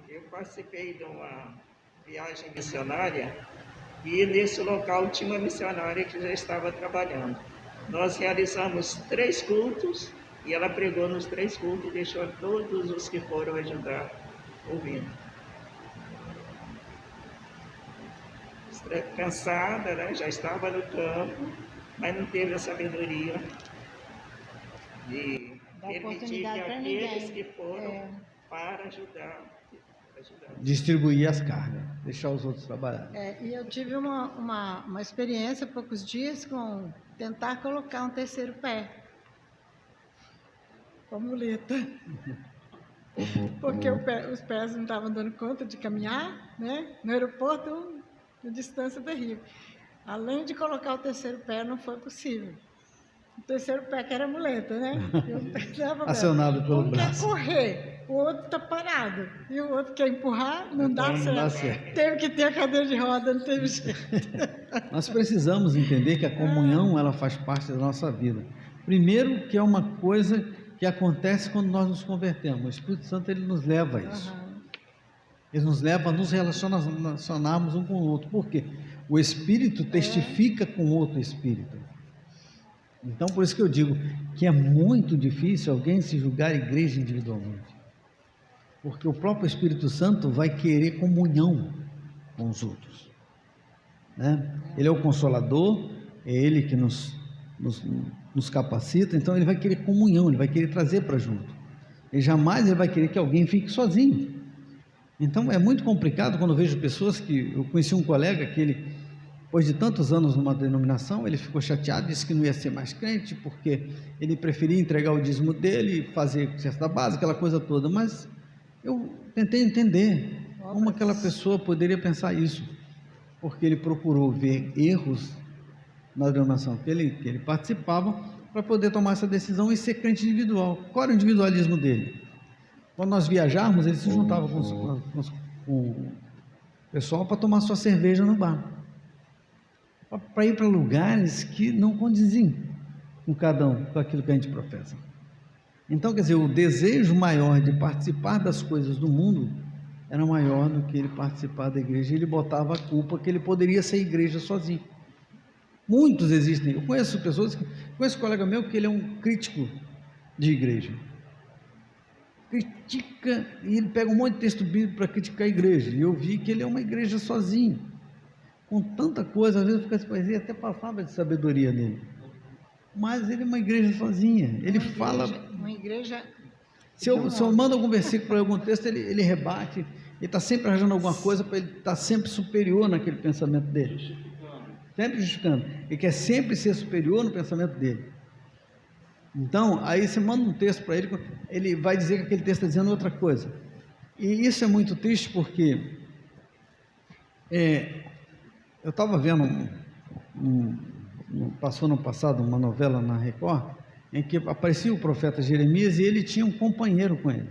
Speaker 2: Eu participei de uma viagem missionária e nesse local tinha uma missionária que já estava trabalhando. Nós realizamos 3 cultos e ela pregou nos 3 cultos e deixou todos os que foram ajudar ouvindo. Cansada, né? Já estava no campo, mas não teve a sabedoria de permitir que aqueles que foram para ajudar.
Speaker 3: Distribuir as cargas, deixar os outros trabalhar.
Speaker 4: E eu tive uma experiência há poucos dias com tentar colocar um terceiro pé com a muleta. Porque os pés não estavam dando conta de caminhar, né? No aeroporto, uma distância terrível. Além de colocar o terceiro pé, não foi possível. O terceiro pé que era a muleta, né?
Speaker 3: Acionado pelo braço.
Speaker 4: Um quer correr, o outro está parado. E o outro quer empurrar, não dá certo. Teve que ter a cadeira de roda, não teve jeito.
Speaker 3: Nós precisamos entender que a comunhão, ela faz parte da nossa vida. Primeiro, que é uma coisa que acontece quando nós nos convertemos. O Espírito Santo, ele nos leva a isso. Ele nos leva a nos relacionarmos um com o outro. Por quê? O Espírito testifica com o outro Espírito. Então, por isso que eu digo que é muito difícil alguém se julgar igreja individualmente. Porque o próprio Espírito Santo vai querer comunhão com os outros, né? Ele é o Consolador, é Ele que nos capacita, então Ele vai querer comunhão, Ele vai querer trazer para junto. E jamais Ele vai querer que alguém fique sozinho. Então, é muito complicado quando eu vejo pessoas que... Eu conheci um colega que ele, depois de tantos anos numa denominação, ele ficou chateado, disse que não ia ser mais crente, porque ele preferia entregar o dízimo dele, fazer cesta básica, aquela coisa toda, mas eu tentei entender como aquela pessoa poderia pensar isso, porque ele procurou ver erros na denominação que ele participava, para poder tomar essa decisão e ser crente individual. Qual era o individualismo dele? Quando nós viajarmos, ele se juntava com o pessoal para tomar sua cerveja no bar, para ir para lugares que não condiziam com cada um, com aquilo que a gente professa. Então, quer dizer, o desejo maior de participar das coisas do mundo era maior do que ele participar da igreja. Ele botava a culpa que ele poderia ser igreja sozinho. Muitos existem. Eu conheço pessoas, conheço um colega meu que ele é um crítico de igreja. Critica, e ele pega um monte de texto bíblico para criticar a igreja. E eu vi que ele é uma igreja sozinho, com tanta coisa, às vezes fica assim, até passava de sabedoria nele. Mas ele é uma igreja sozinha. Ele fala. Uma igreja. Se eu mando algum versículo para algum texto, ele rebate. Ele está sempre arranjando alguma coisa para ele estar sempre superior naquele pensamento dele. Sempre justificando. Ele quer sempre ser superior no pensamento dele. Então, aí você manda um texto para ele, ele vai dizer que aquele texto está dizendo outra coisa. E isso é muito triste porque eu estava vendo passou no passado uma novela na Record, em que aparecia o profeta Jeremias e ele tinha um companheiro com ele.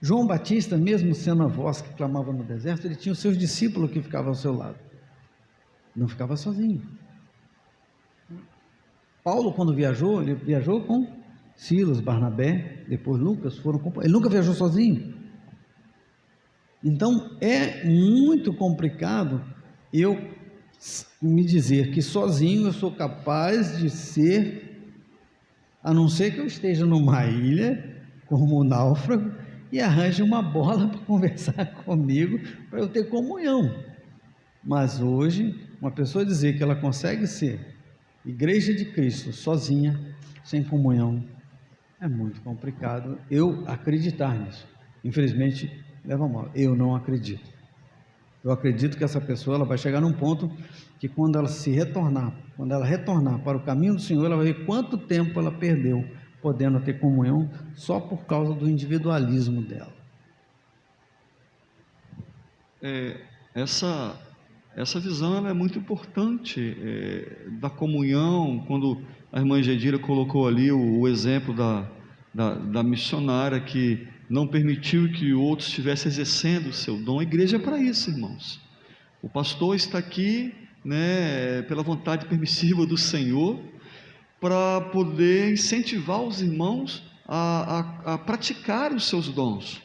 Speaker 3: João Batista, mesmo sendo a voz que clamava no deserto, ele tinha os seus discípulos que ficavam ao seu lado. Não ficava sozinho. Paulo, quando viajou, ele viajou com Silas, Barnabé, depois Lucas, ele nunca viajou sozinho. Então, é muito complicado eu me dizer que sozinho eu sou capaz de ser, a não ser que eu esteja numa ilha, como um náufrago, e arranje uma bola para conversar comigo, para eu ter comunhão. Mas hoje, uma pessoa dizer que ela consegue ser igreja de Cristo sozinha, sem comunhão, é muito complicado eu acreditar nisso. Infelizmente, leva mal. Eu não acredito. Eu acredito que essa pessoa ela vai chegar num ponto que quando ela retornar para o caminho do Senhor, ela vai ver quanto tempo ela perdeu podendo ter comunhão só por causa do individualismo dela.
Speaker 1: Essa visão ela é muito importante da comunhão. Quando a irmã Gedira colocou ali o exemplo da missionária que não permitiu que outros estivessem exercendo o seu dom. A igreja é para isso, irmãos. O pastor está aqui, né, pela vontade permissiva do Senhor, para poder incentivar os irmãos a praticar os seus dons.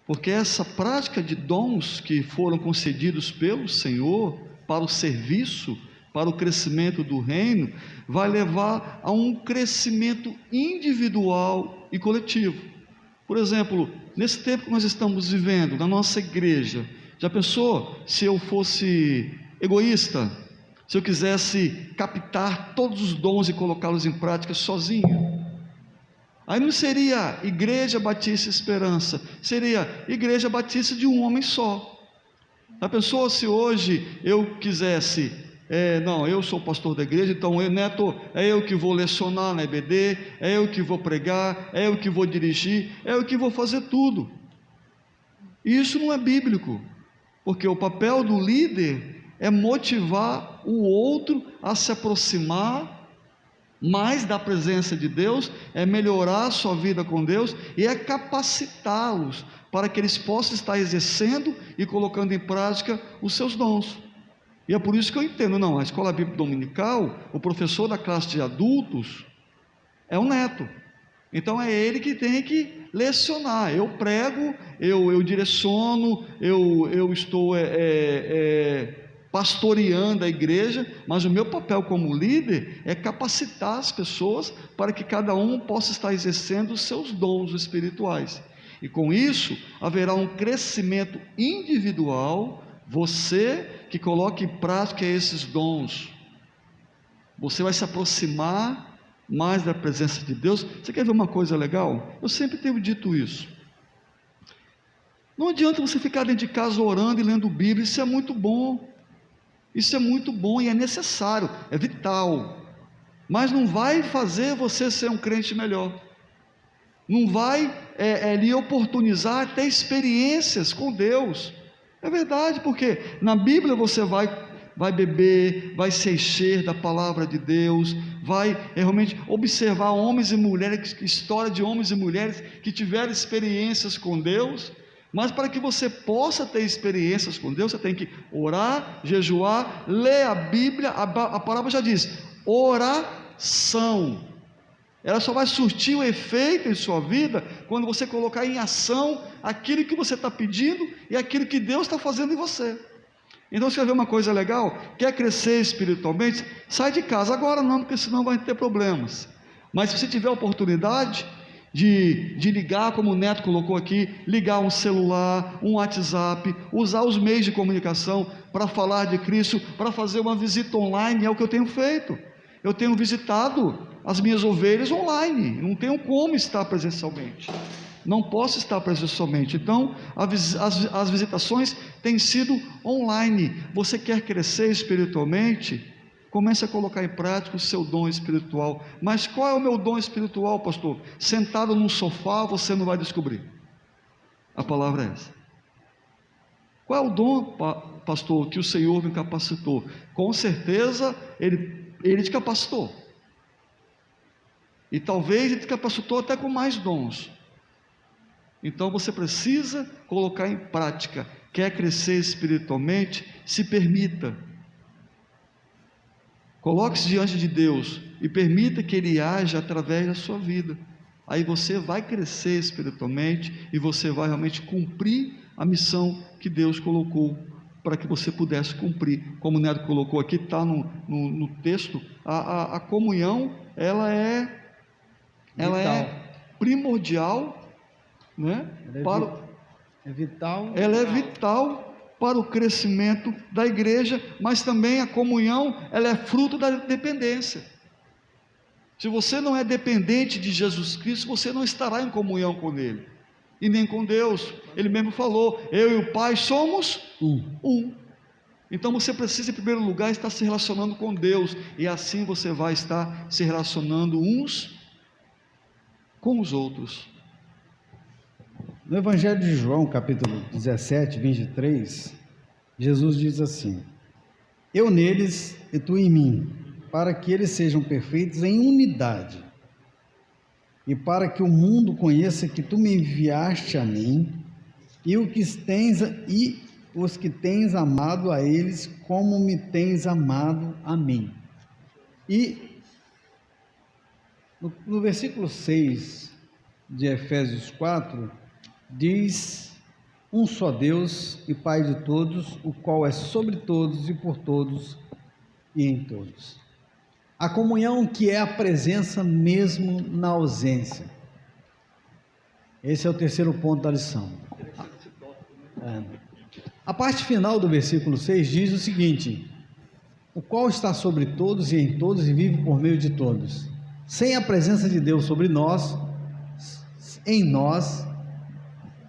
Speaker 1: Porque essa prática de dons que foram concedidos pelo Senhor para o serviço, para o crescimento do reino, vai levar a um crescimento individual e coletivo. Por exemplo, nesse tempo que nós estamos vivendo, na nossa igreja, já pensou se eu fosse egoísta? Se eu quisesse captar todos os dons e colocá-los em prática sozinho? Aí não seria Igreja Batista Esperança, seria Igreja Batista de um homem só. Já pensou se hoje eu quisesse, não, eu sou pastor da igreja, então Neto, é eu que vou lecionar na EBD, é eu que vou pregar, é eu que vou dirigir, é eu que vou fazer tudo. Isso não é bíblico, porque o papel do líder é motivar o outro a se aproximar mais da presença de Deus, é melhorar a sua vida com Deus e é capacitá-los para que eles possam estar exercendo e colocando em prática os seus dons. E é por isso que eu entendo, não, a escola bíblica dominical, o professor da classe de adultos é o Neto, então é ele que tem que lecionar. Eu prego, eu direciono, eu estou pastoreando a igreja, mas o meu papel como líder é capacitar as pessoas para que cada um possa estar exercendo os seus dons espirituais, e com isso haverá um crescimento individual. Você que coloque em prática esses dons, você vai se aproximar mais da presença de Deus. Você quer ver uma coisa legal? Eu sempre tenho dito isso, não adianta você ficar dentro de casa orando e lendo Bíblia, isso é muito bom, isso é muito bom e é necessário, é vital, mas não vai fazer você ser um crente melhor, não vai lhe oportunizar ter experiências com Deus. É verdade, porque na Bíblia você vai beber, vai se encher da palavra de Deus, vai realmente observar homens e mulheres, história de homens e mulheres que tiveram experiências com Deus. Mas para que você possa ter experiências com Deus, você tem que orar, jejuar, ler a Bíblia. A palavra já diz, oração. Ela só vai surtir o efeito em sua vida quando você colocar em ação aquilo que você está pedindo e aquilo que Deus está fazendo em você. Então, você quer ver uma coisa legal? Quer crescer espiritualmente? Sai de casa agora não, porque senão vai ter problemas. Mas se você tiver a oportunidade de ligar, como o Neto colocou aqui, ligar um celular, um WhatsApp, usar os meios de comunicação para falar de Cristo, para fazer uma visita online, é o que eu tenho feito. Eu tenho visitado as minhas ovelhas online, não tenho como estar presencialmente, não posso estar presencialmente, então as visitações têm sido online. Você quer crescer espiritualmente? Comece a colocar em prática o seu dom espiritual. Mas qual é o meu dom espiritual, pastor? Sentado num sofá você não vai descobrir. A palavra é essa. Qual é o dom, pastor, que o Senhor me capacitou? Com certeza Ele te capacitou. E talvez Ele te capacitou até com mais dons. Então você precisa colocar em prática. Quer crescer espiritualmente? Se permita. Coloque-se diante de Deus e permita que Ele haja através da sua vida. Aí você vai crescer espiritualmente e você vai realmente cumprir a missão que Deus colocou para que você pudesse cumprir. Como o Neto colocou aqui, está no texto, a comunhão, ela é primordial, né? Ela é vital para o crescimento da igreja, mas também a comunhão, ela é fruto da dependência. Se você não é dependente de Jesus Cristo, você não estará em comunhão com Ele, e nem com Deus. Ele mesmo falou, eu e o Pai somos um. Então você precisa em primeiro lugar estar se relacionando com Deus, e assim você vai estar se relacionando uns com os outros.
Speaker 3: No Evangelho de João, capítulo 17, 23, Jesus diz assim: eu neles e tu em mim, para que eles sejam perfeitos em unidade, e para que o mundo conheça que tu me enviaste a mim, e os que tens amado a eles, como me tens amado a mim. E no versículo 6 de Efésios 4, diz: um só Deus e Pai de todos, o qual é sobre todos e por todos e em todos. A comunhão, que é a presença mesmo na ausência, Esse é o terceiro ponto da lição. A parte final do versículo 6 diz o seguinte: o qual está sobre todos e em todos e vive por meio de todos. Sem a presença de Deus sobre nós, em nós,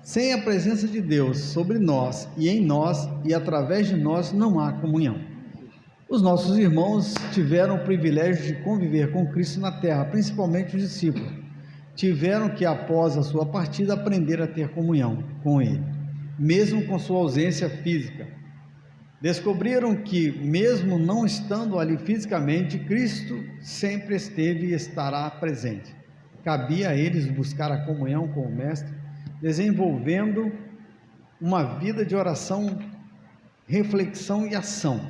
Speaker 3: sem a presença de Deus sobre nós e em nós e através de nós, não há comunhão. Os nossos irmãos tiveram o privilégio de conviver com Cristo na terra, principalmente os discípulos. Tiveram que, após a sua partida, aprender a ter comunhão com Ele, mesmo com sua ausência física. Descobriram que, mesmo não estando ali fisicamente, Cristo sempre esteve e estará presente. Cabia a eles buscar a comunhão com o Mestre, desenvolvendo uma vida de oração, reflexão e ação,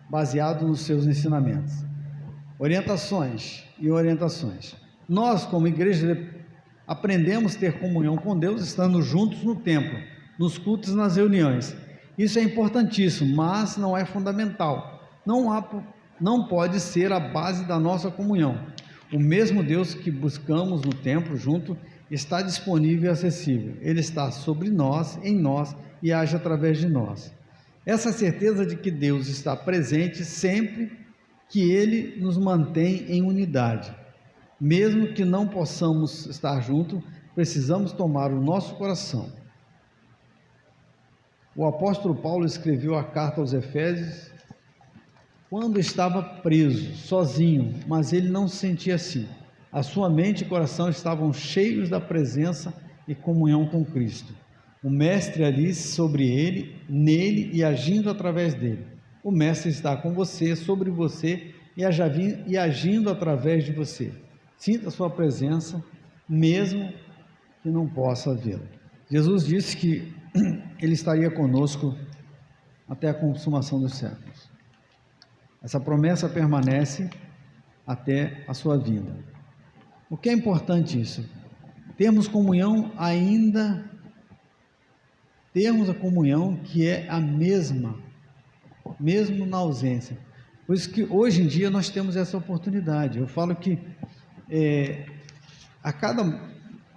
Speaker 3: baseado nos seus ensinamentos. Orientações. Nós, como igreja, aprendemos a ter comunhão com Deus, estando juntos no templo, nos cultos e nas reuniões. Isso é importantíssimo, mas não é fundamental. Não pode ser a base da nossa comunhão. O mesmo Deus que buscamos no templo junto está disponível e acessível. Ele está sobre nós, em nós e age através de nós. Essa certeza de que Deus está presente sempre que Ele nos mantém em unidade. Mesmo que não possamos estar juntos, precisamos tomar o nosso coração. O apóstolo Paulo escreveu a carta aos Efésios quando estava preso, sozinho, mas ele não se sentia assim. A sua mente e coração estavam cheios da presença e comunhão com Cristo. O Mestre ali sobre ele, nele e agindo através dele. O Mestre está com você, sobre você e agindo através de você. Sinta a sua presença, mesmo que não possa vê-la. Jesus disse que Ele estaria conosco até a consumação dos séculos. Essa promessa permanece até a sua vinda. O que é importante isso? Termos comunhão ainda, termos a comunhão que é a mesma, mesmo na ausência. Por isso que hoje em dia nós temos essa oportunidade. Eu falo que a cada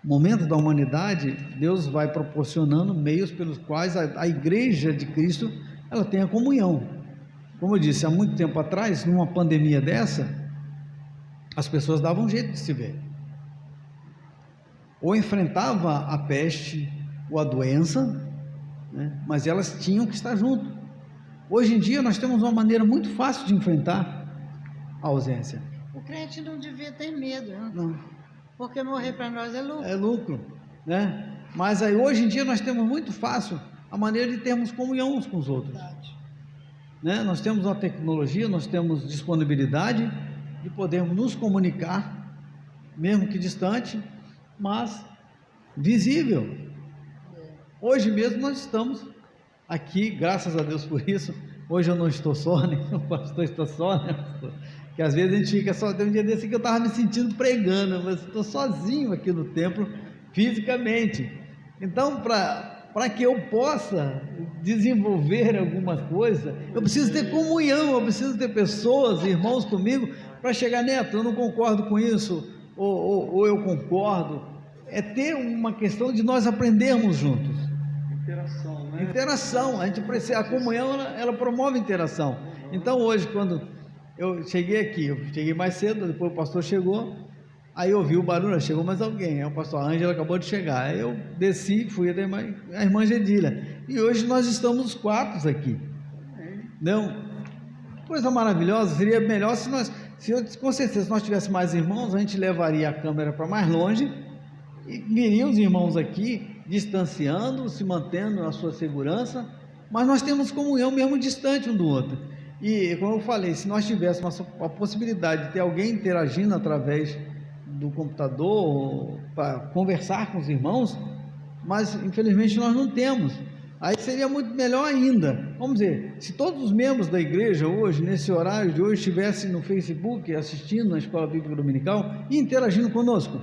Speaker 3: momento da humanidade, Deus vai proporcionando meios pelos quais a igreja de Cristo, ela tem a comunhão. Como eu disse, há muito tempo atrás, numa pandemia dessa, as pessoas davam um jeito de se ver. Ou enfrentava a peste ou a doença, né? Mas elas tinham que estar junto. Hoje em dia nós temos uma maneira muito fácil de enfrentar a ausência.
Speaker 4: O crente não devia ter medo, né?
Speaker 3: Não.
Speaker 4: Porque morrer para nós é lucro.
Speaker 3: É lucro, né? Mas aí hoje em dia nós temos muito fácil a maneira de termos comunhão uns com os outros, né? Nós temos uma tecnologia, nós temos disponibilidade de podermos nos comunicar, mesmo que distante, mas visível. Hoje mesmo nós estamos aqui, graças a Deus por isso. Hoje eu não estou só, nem o pastor está só, né, pastor? Que às vezes a gente fica só. Tem um dia desse que eu estava me sentindo pregando, mas estou sozinho aqui no templo, fisicamente. Então, para que eu possa desenvolver alguma coisa, eu preciso ter comunhão, eu preciso ter pessoas, irmãos comigo, para chegar, Neto, eu não concordo com isso, ou eu concordo. É ter uma questão de nós aprendermos juntos.
Speaker 1: Interação, né?
Speaker 3: Interação, a gente precisa, a comunhão ela promove interação. Então hoje, quando eu cheguei aqui, eu cheguei mais cedo, depois o pastor chegou, aí eu ouvi o barulho, chegou mais alguém, aí o pastor Ângela acabou de chegar, aí eu desci, fui até a irmã Gedília, e hoje nós estamos os quatro aqui. Não, coisa maravilhosa. Seria melhor com certeza, se nós tivéssemos mais irmãos, a gente levaria a câmera para mais longe e viriam os irmãos aqui distanciando, se mantendo na sua segurança, mas nós temos comunhão mesmo distante um do outro. E como eu falei, se nós tivéssemos a possibilidade de ter alguém interagindo através do computador para conversar com os irmãos, mas infelizmente nós não temos. Aí seria muito melhor ainda. Vamos dizer, se todos os membros da igreja hoje, nesse horário de hoje, estivessem no Facebook assistindo na Escola Bíblica Dominical e interagindo conosco,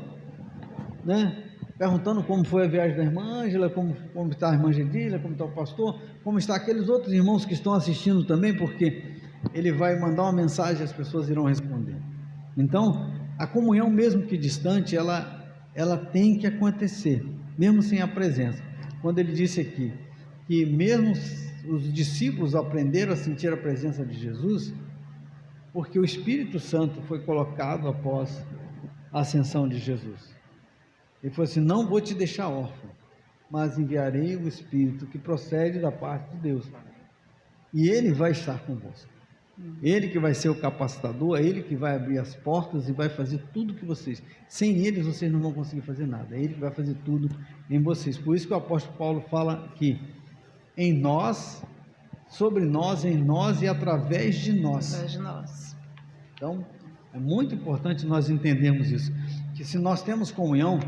Speaker 3: né? Perguntando como foi a viagem da irmã Ângela, como está a irmã Gedília, como está o pastor, como está aqueles outros irmãos que estão assistindo também, porque ele vai mandar uma mensagem e as pessoas irão responder. Então, a comunhão, mesmo que distante, ela tem que acontecer, mesmo sem a presença. Quando ele disse aqui que mesmo os discípulos aprenderam a sentir a presença de Jesus, porque o Espírito Santo foi colocado após a ascensão de Jesus. Ele falou assim: não vou te deixar órfão, mas enviarei o Espírito que procede da parte de Deus, e Ele vai estar convosco. Ele que vai ser o capacitador, é Ele que vai abrir as portas e vai fazer tudo que vocês, sem Ele vocês não vão conseguir fazer nada, é Ele que vai fazer tudo em vocês. Por isso que o apóstolo Paulo fala que em nós, sobre nós, em nós e através de nós.
Speaker 4: Através de nós.
Speaker 3: Então, é muito importante nós entendermos isso, que se nós temos comunhão,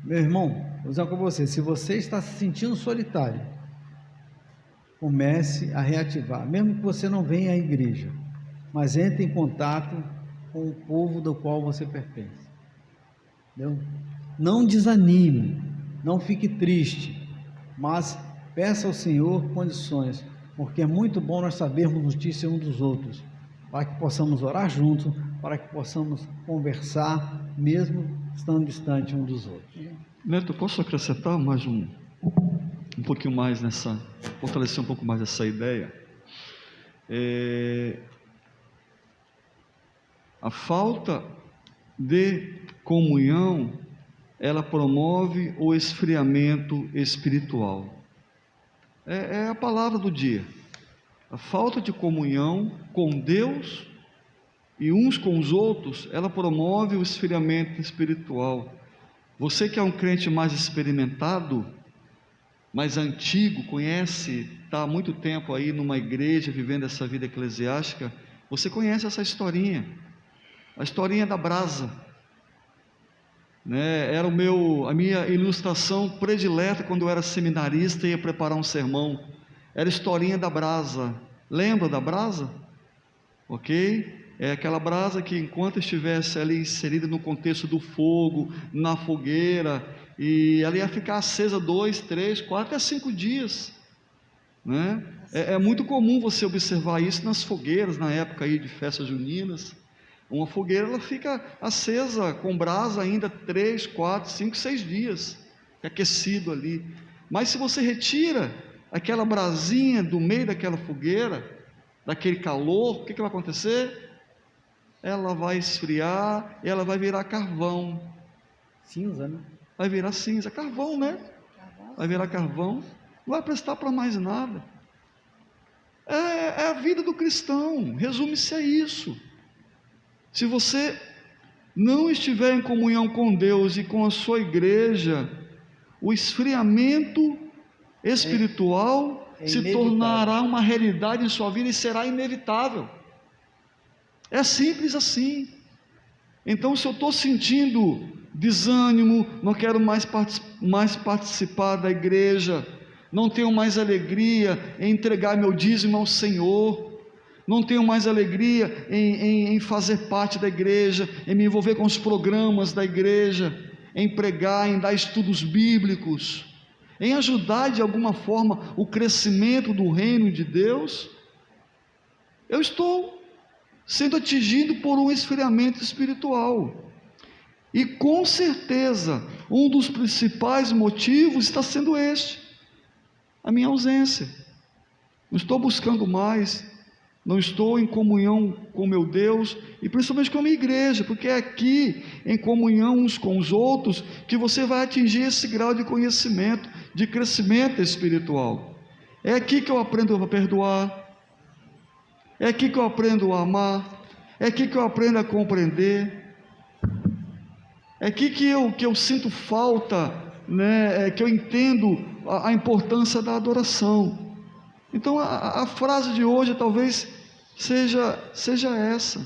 Speaker 3: meu irmão, vou dizer com você, se você está se sentindo solitário, comece a reativar, mesmo que você não venha à igreja, mas entre em contato com o povo do qual você pertence, entendeu? Não desanime, não fique triste, mas peça ao Senhor condições, porque é muito bom nós sabermos notícia uns dos outros, para que possamos orar juntos, para que possamos conversar, mesmo estando distante um dos outros.
Speaker 1: Neto, posso acrescentar mais um pouquinho mais fortalecer um pouco mais essa ideia? A falta de comunhão, ela promove o esfriamento espiritual. É a palavra do dia. A falta de comunhão com Deus e uns com os outros, ela promove o esfriamento espiritual. Você que é um crente mais experimentado, mais antigo, conhece, está há muito tempo aí numa igreja, vivendo essa vida eclesiástica, você conhece essa historinha, a historinha da brasa, né? Era a minha ilustração predileta quando eu era seminarista e ia preparar um sermão, era a historinha da brasa. Lembra da brasa? Ok? É aquela brasa que enquanto estivesse ali inserida no contexto do fogo, na fogueira, e ela ia ficar acesa 2, 3, 4, até 5 dias, né? É muito comum você observar isso nas fogueiras, na época aí de festas juninas. Uma fogueira, ela fica acesa com brasa ainda 3, 4, 5, 6 dias, aquecido ali. Mas se você retira aquela brasinha do meio daquela fogueira, daquele calor, o que vai acontecer? Ela vai esfriar, ela vai virar carvão.
Speaker 3: Cinza, né?
Speaker 1: Vai virar cinza, carvão, né? Vai virar carvão, não vai prestar para mais nada. É a vida do cristão, resume-se a isso. Se você não estiver em comunhão com Deus e com a sua igreja, o esfriamento espiritual se tornará uma realidade em sua vida e será inevitável. É simples assim. Então, se eu estou sentindo desânimo, não quero mais participar da igreja, não tenho mais alegria em entregar meu dízimo ao Senhor, não tenho mais alegria em fazer parte da igreja, em me envolver com os programas da igreja, em pregar, em dar estudos bíblicos, em ajudar de alguma forma o crescimento do reino de Deus, eu estou sendo atingido por um esfriamento espiritual. E com certeza, um dos principais motivos está sendo a minha ausência. Não estou buscando mais, não estou em comunhão com meu Deus, e principalmente com a minha igreja, porque é aqui, em comunhão uns com os outros, que você vai atingir esse grau de conhecimento, de crescimento espiritual. É aqui que eu aprendo a perdoar, é aqui que eu aprendo a amar, é aqui que eu aprendo a compreender, é aqui que eu sinto falta, né? Que eu entendo a importância da adoração. Então a frase de hoje talvez seja essa.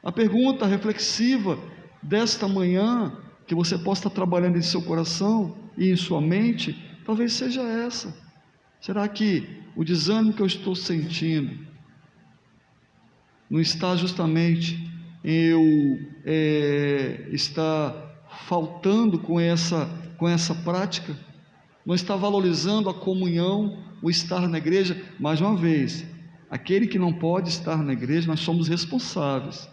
Speaker 1: A pergunta reflexiva desta manhã, que você possa estar trabalhando em seu coração e em sua mente, talvez seja essa. Será que o desânimo que eu estou sentindo não está justamente em eu estar faltando com essa prática? Não está valorizando a comunhão, o estar na igreja? Mais uma vez, aquele que não pode estar na igreja, nós somos responsáveis.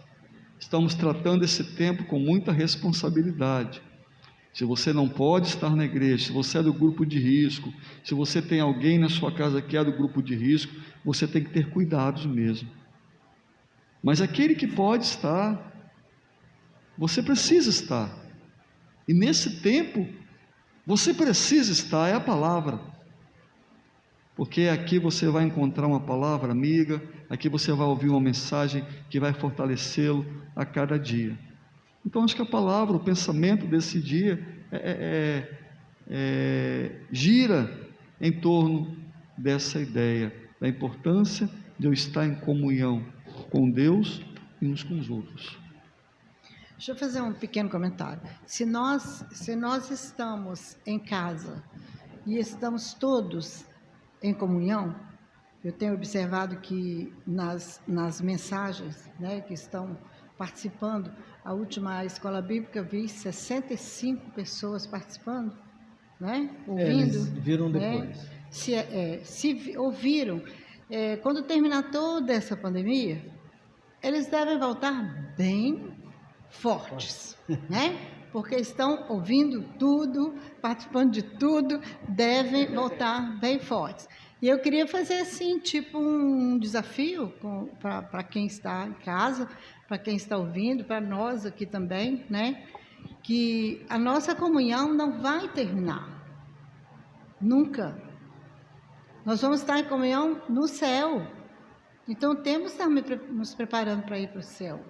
Speaker 1: Estamos tratando esse tempo com muita responsabilidade. Se você não pode estar na igreja, se você é do grupo de risco, se você tem alguém na sua casa que é do grupo de risco, você tem que ter cuidados mesmo. Mas aquele que pode estar, você precisa estar. E nesse tempo, você precisa estar, é a palavra. Porque aqui você vai encontrar uma palavra amiga, aqui você vai ouvir uma mensagem que vai fortalecê-lo a cada dia. Então acho que a palavra, o pensamento desse dia gira em torno dessa ideia, da importância de eu estar em comunhão com Deus e uns com os outros.
Speaker 4: Deixa eu fazer um pequeno comentário. Se nós estamos em casa e estamos todos em comunhão, eu tenho observado que nas mensagens, né, que estão participando, a última escola bíblica vi 65 pessoas participando, né, ouvindo.
Speaker 3: Eles viram depois.
Speaker 4: Né, se ouviram. Quando terminar toda essa pandemia, eles devem voltar bem fortes, né? Porque estão ouvindo tudo, participando de tudo, devem voltar bem fortes. E eu queria fazer assim, tipo um desafio para quem está em casa, para quem está ouvindo, para nós aqui também, né? Que a nossa comunhão não vai terminar, nunca. Nós vamos estar em comunhão no céu. Então temos que estar nos preparando para ir para o céu.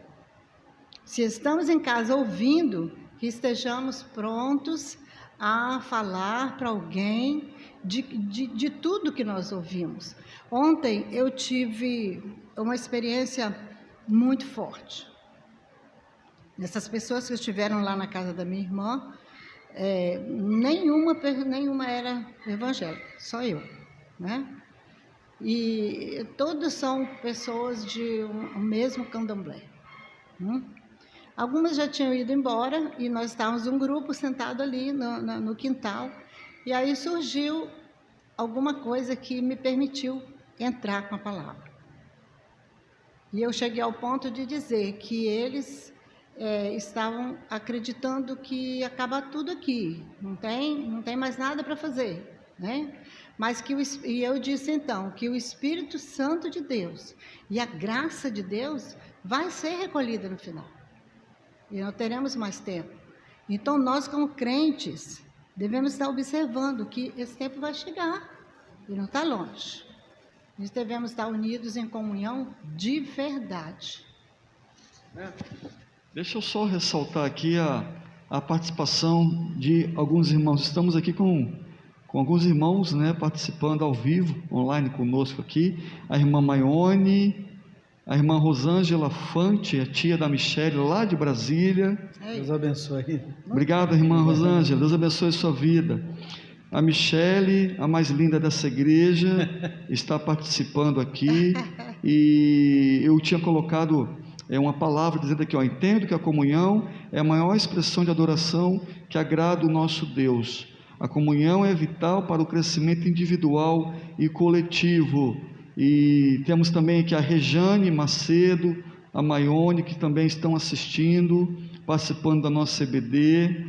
Speaker 4: Se estamos em casa ouvindo, que estejamos prontos a falar para alguém de tudo que nós ouvimos. Ontem eu tive uma experiência muito forte. Essas pessoas que estiveram lá na casa da minha irmã, nenhuma era evangélica, só eu, né? E todos são pessoas de um mesmo candomblé. Algumas já tinham ido embora e nós estávamos um grupo sentado ali no quintal. E aí surgiu alguma coisa que me permitiu entrar com a palavra. E eu cheguei ao ponto de dizer que eles estavam acreditando que ia acabar tudo aqui, não tem mais nada para fazer, né? Mas e eu disse então que o Espírito Santo de Deus e a graça de Deus vai ser recolhida no final. E não teremos mais tempo. Então, nós como crentes, devemos estar observando que esse tempo vai chegar e não está longe. Nós devemos estar unidos em comunhão de verdade.
Speaker 1: Deixa eu só ressaltar aqui a participação de alguns irmãos. Estamos aqui com alguns irmãos, né, participando ao vivo, online conosco aqui. A irmã Maione, a irmã Rosângela Fante, a tia da Michele, lá de Brasília.
Speaker 3: Deus abençoe.
Speaker 1: Obrigado, irmã Rosângela, Deus abençoe a sua vida. A Michele, a mais linda dessa igreja, está participando aqui. E eu tinha colocado uma palavra dizendo aqui, entendo que a comunhão é a maior expressão de adoração que agrada o nosso Deus. A comunhão é vital para o crescimento individual e coletivo. E temos também aqui a Rejane Macedo, a Maione, que também estão assistindo, participando da nossa CBD.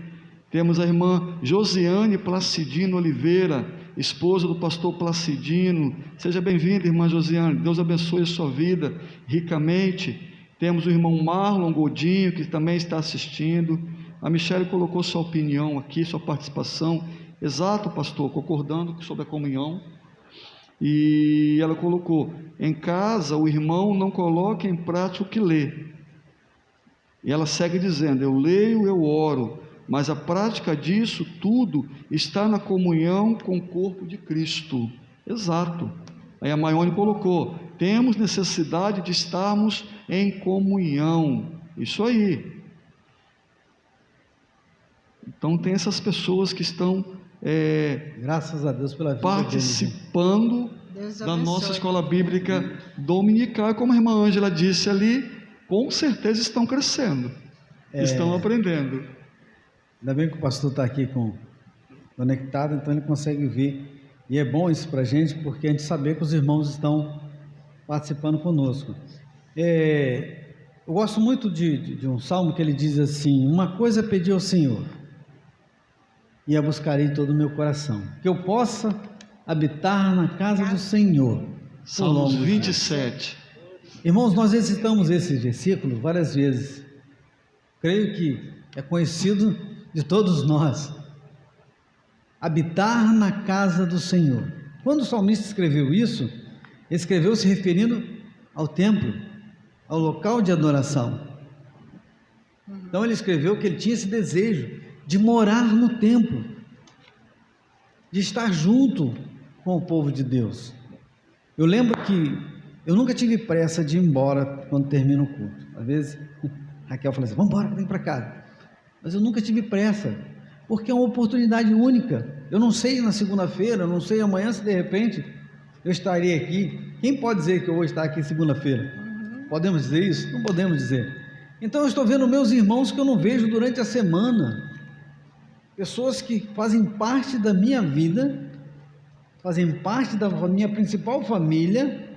Speaker 1: Temos a irmã Josiane Placidino Oliveira, esposa do pastor Placidino. Seja bem-vinda, irmã Josiane, Deus abençoe a sua vida ricamente. Temos o irmão Marlon Godinho, que também está assistindo. A Michele colocou sua opinião aqui, sua participação. Exato, pastor, concordando sobre a comunhão. E ela colocou, em casa o irmão não coloca em prática o que lê. E ela segue dizendo, eu leio, eu oro, mas a prática disso tudo está na comunhão com o corpo de Cristo. Exato. Aí a Maione colocou, temos necessidade de estarmos em comunhão. Isso aí. Então tem essas pessoas que estão
Speaker 3: graças a Deus pela vida
Speaker 1: participando da nossa escola bíblica dominical, como a irmã Ângela disse ali, com certeza estão crescendo, estão aprendendo.
Speaker 3: Ainda bem que o pastor está aqui conectado, então ele consegue ver, e é bom isso para a gente, porque a gente saber que os irmãos estão participando conosco. Eu gosto muito de um salmo que ele diz assim, uma coisa pedi ao Senhor, e a buscarei de todo o meu coração. Que eu possa habitar na casa do Senhor.
Speaker 1: Salmos 27.
Speaker 3: Irmãos, nós recitamos esse versículo várias vezes. Creio que é conhecido de todos nós. Habitar na casa do Senhor. Quando o salmista escreveu isso, ele escreveu se referindo ao templo, ao local de adoração. Então ele escreveu que ele tinha esse desejo de morar no templo, de estar junto com o povo de Deus. Eu lembro que eu nunca tive pressa de ir embora quando termina o culto. Às vezes Raquel fala assim, vamos embora, vem para casa. Mas eu nunca tive pressa, porque é uma oportunidade única. Eu não sei na segunda-feira, eu não sei amanhã se de repente eu estarei aqui. Quem pode dizer que eu vou estar aqui segunda-feira? Podemos dizer isso? Não podemos dizer. Então eu estou vendo meus irmãos que eu não vejo durante a semana, pessoas que fazem parte da minha vida, fazem parte da minha principal família,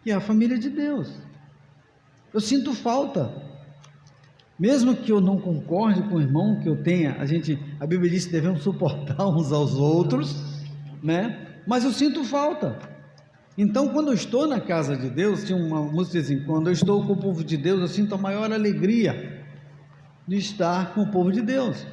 Speaker 3: que é a família de Deus. Eu sinto falta, mesmo que eu não concorde com o irmão, que eu tenha, a Bíblia diz que devemos suportar uns aos outros, né? Mas eu sinto falta. Então, quando eu estou na casa de Deus, tinha uma música assim, quando eu estou com o povo de Deus, eu sinto a maior alegria de estar com o povo de Deus.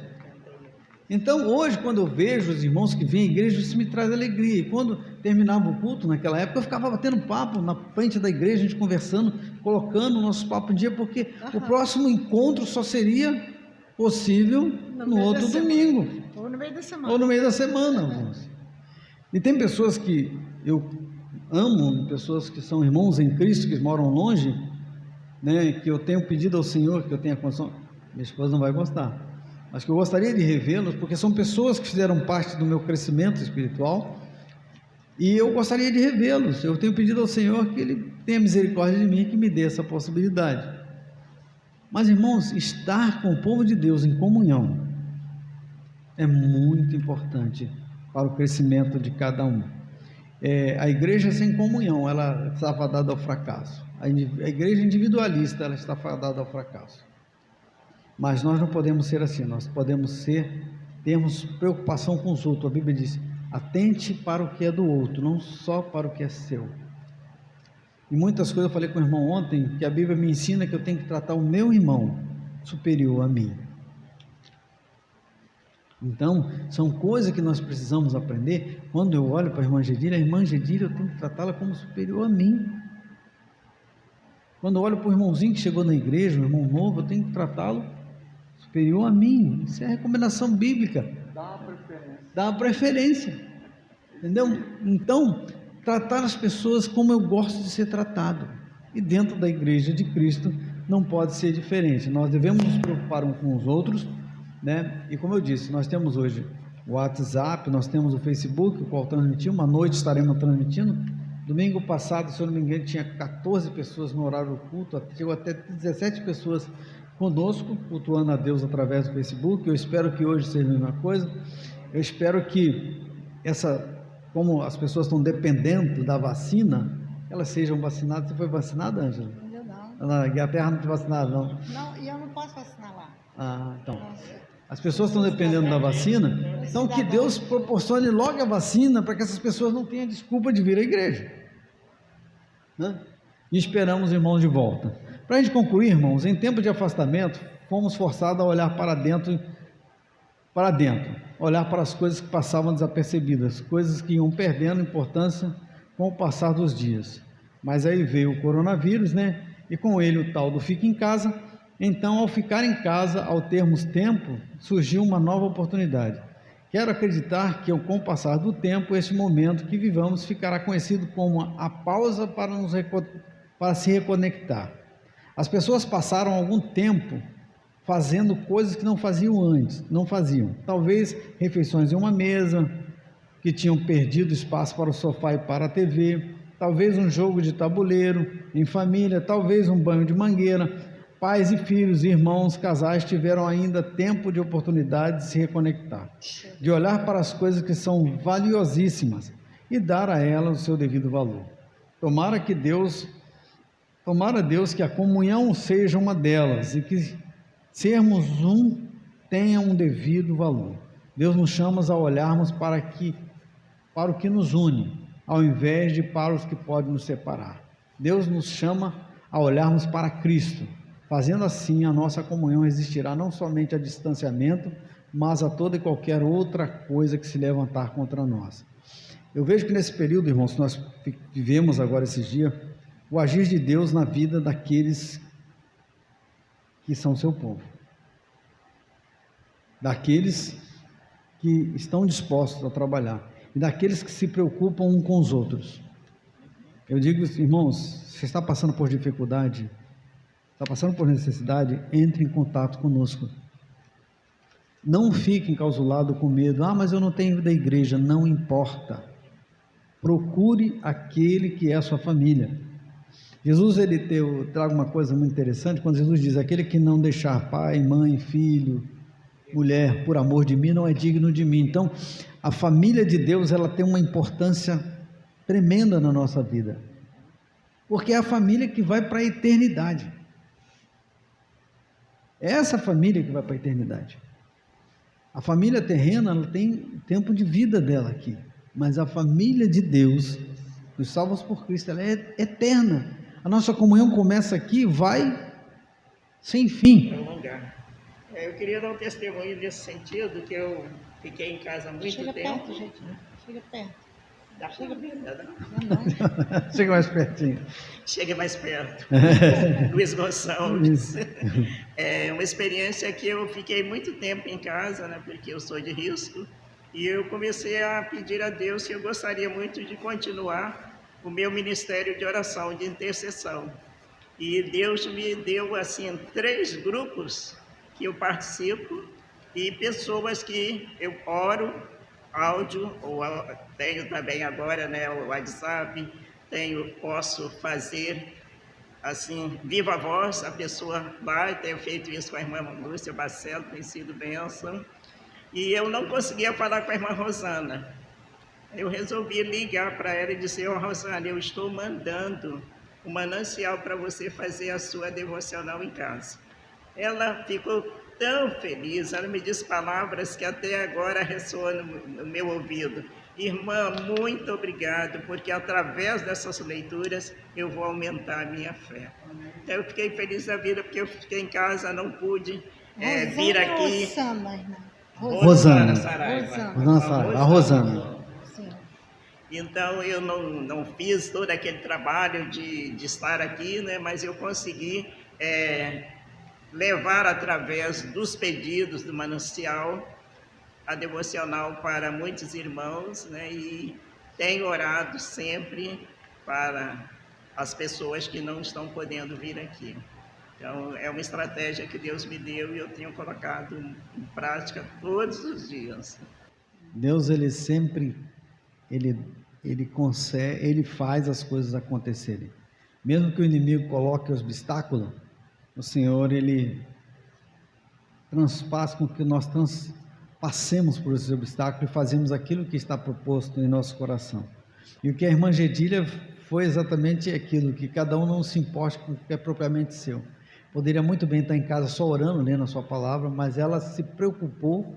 Speaker 3: Então, hoje, quando eu vejo os irmãos que vêm à igreja, isso me traz alegria. E quando terminava o culto, naquela época, eu ficava batendo papo na frente da igreja, a gente conversando, colocando o nosso papo em dia, porque o próximo encontro só seria possível no outro domingo.
Speaker 4: Ou no meio da semana.
Speaker 3: Ou no meio da semana, irmãos. E tem pessoas que eu amo, pessoas que são irmãos em Cristo, que moram longe, né, que eu tenho pedido ao Senhor, que eu tenha condição, minha esposa não vai gostar, mas que eu gostaria de revê-los, porque são pessoas que fizeram parte do meu crescimento espiritual, e eu gostaria de revê-los. Eu tenho pedido ao Senhor que Ele tenha misericórdia de mim, que me dê essa possibilidade. Mas, irmãos, estar com o povo de Deus em comunhão é muito importante para o crescimento de cada um. A igreja sem comunhão, ela está fadada ao fracasso. A igreja individualista, ela está fadada ao fracasso. Mas nós não podemos ser assim, nós podemos termos preocupação com os outros. A Bíblia diz, atente para o que é do outro, não só para o que é seu. E muitas coisas eu falei com o irmão ontem, que a Bíblia me ensina que eu tenho que tratar o meu irmão superior a mim. Então, são coisas que nós precisamos aprender. Quando eu olho para a irmã Gedília eu tenho que tratá-la como superior a mim. Quando eu olho para o irmãozinho que chegou na igreja, um irmão novo, eu tenho que tratá-lo superior a mim. Isso é a recomendação bíblica. Dá uma preferência. Entendeu? Então, tratar as pessoas como eu gosto de ser tratado. E dentro da igreja de Cristo não pode ser diferente. Nós devemos nos preocupar uns com os outros, né? E como eu disse, nós temos hoje o WhatsApp, nós temos o Facebook, o qual transmitimos, uma noite estaremos transmitindo. Domingo passado, se eu não me engano, tinha 14 pessoas no horário do culto, chegou até 17 pessoas conosco, cultuando a Deus através do Facebook. Eu espero que hoje seja a mesma coisa. Eu espero que como as pessoas estão dependendo da vacina, elas sejam vacinadas. Você foi vacinada, Ângela?
Speaker 4: Eu não.
Speaker 3: Na Inglaterra não foi vacinada, não?
Speaker 4: Não, e eu não posso vacinar lá.
Speaker 3: Ah, então. As pessoas estão dependendo da vacina, então que Deus proporcione logo a vacina para que essas pessoas não tenham desculpa de vir à igreja, né? E esperamos os irmãos de volta. Para a gente concluir, irmãos, em tempo de afastamento, fomos forçados a olhar para dentro, olhar para as coisas que passavam desapercebidas, coisas que iam perdendo importância com o passar dos dias. Mas aí veio o coronavírus, né? E com ele o tal do fica em casa. Então, ao ficar em casa, ao termos tempo, surgiu uma nova oportunidade. Quero acreditar que, com o passar do tempo, esse momento que vivamos ficará conhecido como a pausa para se reconectar. As pessoas passaram algum tempo fazendo coisas que não faziam antes, talvez refeições em uma mesa, que tinham perdido espaço para o sofá e para a TV, talvez um jogo de tabuleiro em família, talvez um banho de mangueira. Pais e filhos, irmãos, casais tiveram ainda tempo de oportunidade de se reconectar, de olhar para as coisas que são valiosíssimas e dar a elas o seu devido valor. Tomara Deus que a comunhão seja uma delas e que sermos tenha um devido valor. Deus nos chama a olharmos para o que nos une, ao invés de para os que podem nos separar. Deus nos chama a olharmos para Cristo. Fazendo assim, a nossa comunhão resistirá não somente a distanciamento, mas a toda e qualquer outra coisa que se levantar contra nós. Eu vejo que nesse período, irmãos, que nós vivemos agora esses dias, o agir de Deus na vida daqueles que são seu povo, daqueles que estão dispostos a trabalhar e daqueles que se preocupam uns com os outros. Eu digo, irmãos, você está passando por dificuldade, está passando por necessidade, entre em contato conosco. Não fique encausulado com medo. Mas eu não tenho da igreja. Não importa. Procure aquele que é a sua família. Jesus, traga uma coisa muito interessante, quando Jesus diz, aquele que não deixar pai, mãe, filho, mulher, por amor de mim, não é digno de mim. Então, a família de Deus, ela tem uma importância tremenda na nossa vida, porque é a família que vai para a eternidade. É essa família que vai para a eternidade. A família terrena, ela tem tempo de vida dela aqui, mas a família de Deus, os salvos por Cristo, ela é eterna. A nossa comunhão começa aqui e vai sem fim.
Speaker 2: Eu queria dar um testemunho nesse sentido, que eu fiquei em casa há muito tempo.
Speaker 4: Perto, gente. Chega perto.
Speaker 2: Chega perto.
Speaker 3: Chega mais pertinho.
Speaker 2: Chega mais perto. Luiz Gonçalves. É uma experiência que eu fiquei muito tempo em casa, né, porque eu sou de risco, e eu comecei a pedir a Deus que eu gostaria muito de continuar o meu ministério de oração, de intercessão. E Deus me deu, assim, 3 grupos que eu participo e pessoas que eu oro, áudio, ou tenho também agora, né, o WhatsApp, posso fazer, assim, viva voz, a pessoa vai, tenho feito isso com a irmã Lúcia Barcelo, tem sido bênção, e eu não conseguia falar com a irmã Rosana. Eu resolvi ligar para ela e dizer, Rosana, eu estou mandando um manancial para você fazer a sua devocional em casa. Ela ficou tão feliz, ela me disse palavras que até agora ressoam no meu ouvido. Irmã, muito obrigado, porque através dessas leituras eu vou aumentar a minha fé. Então eu fiquei feliz da vida, porque eu fiquei em casa, não pude vir aqui.
Speaker 3: Rosana
Speaker 2: Saraiva.
Speaker 3: A Rosana.
Speaker 2: Então eu não fiz todo aquele trabalho de estar aqui, né, mas eu consegui levar através dos pedidos do manancial a devocional para muitos irmãos, né, e tenho orado sempre para as pessoas que não estão podendo vir aqui. Então é uma estratégia que Deus me deu e eu tenho colocado em prática todos os dias.
Speaker 3: Deus, ele sempre consegue, ele faz as coisas acontecerem. Mesmo que o inimigo coloque obstáculos, o Senhor, ele transpassa com que nós passemos por esses obstáculos e fazemos aquilo que está proposto em nosso coração. E o que a irmã Gedília foi exatamente aquilo, que cada um não se importe com o que é propriamente seu. Poderia muito bem estar em casa só orando, lendo a sua palavra, mas ela se preocupou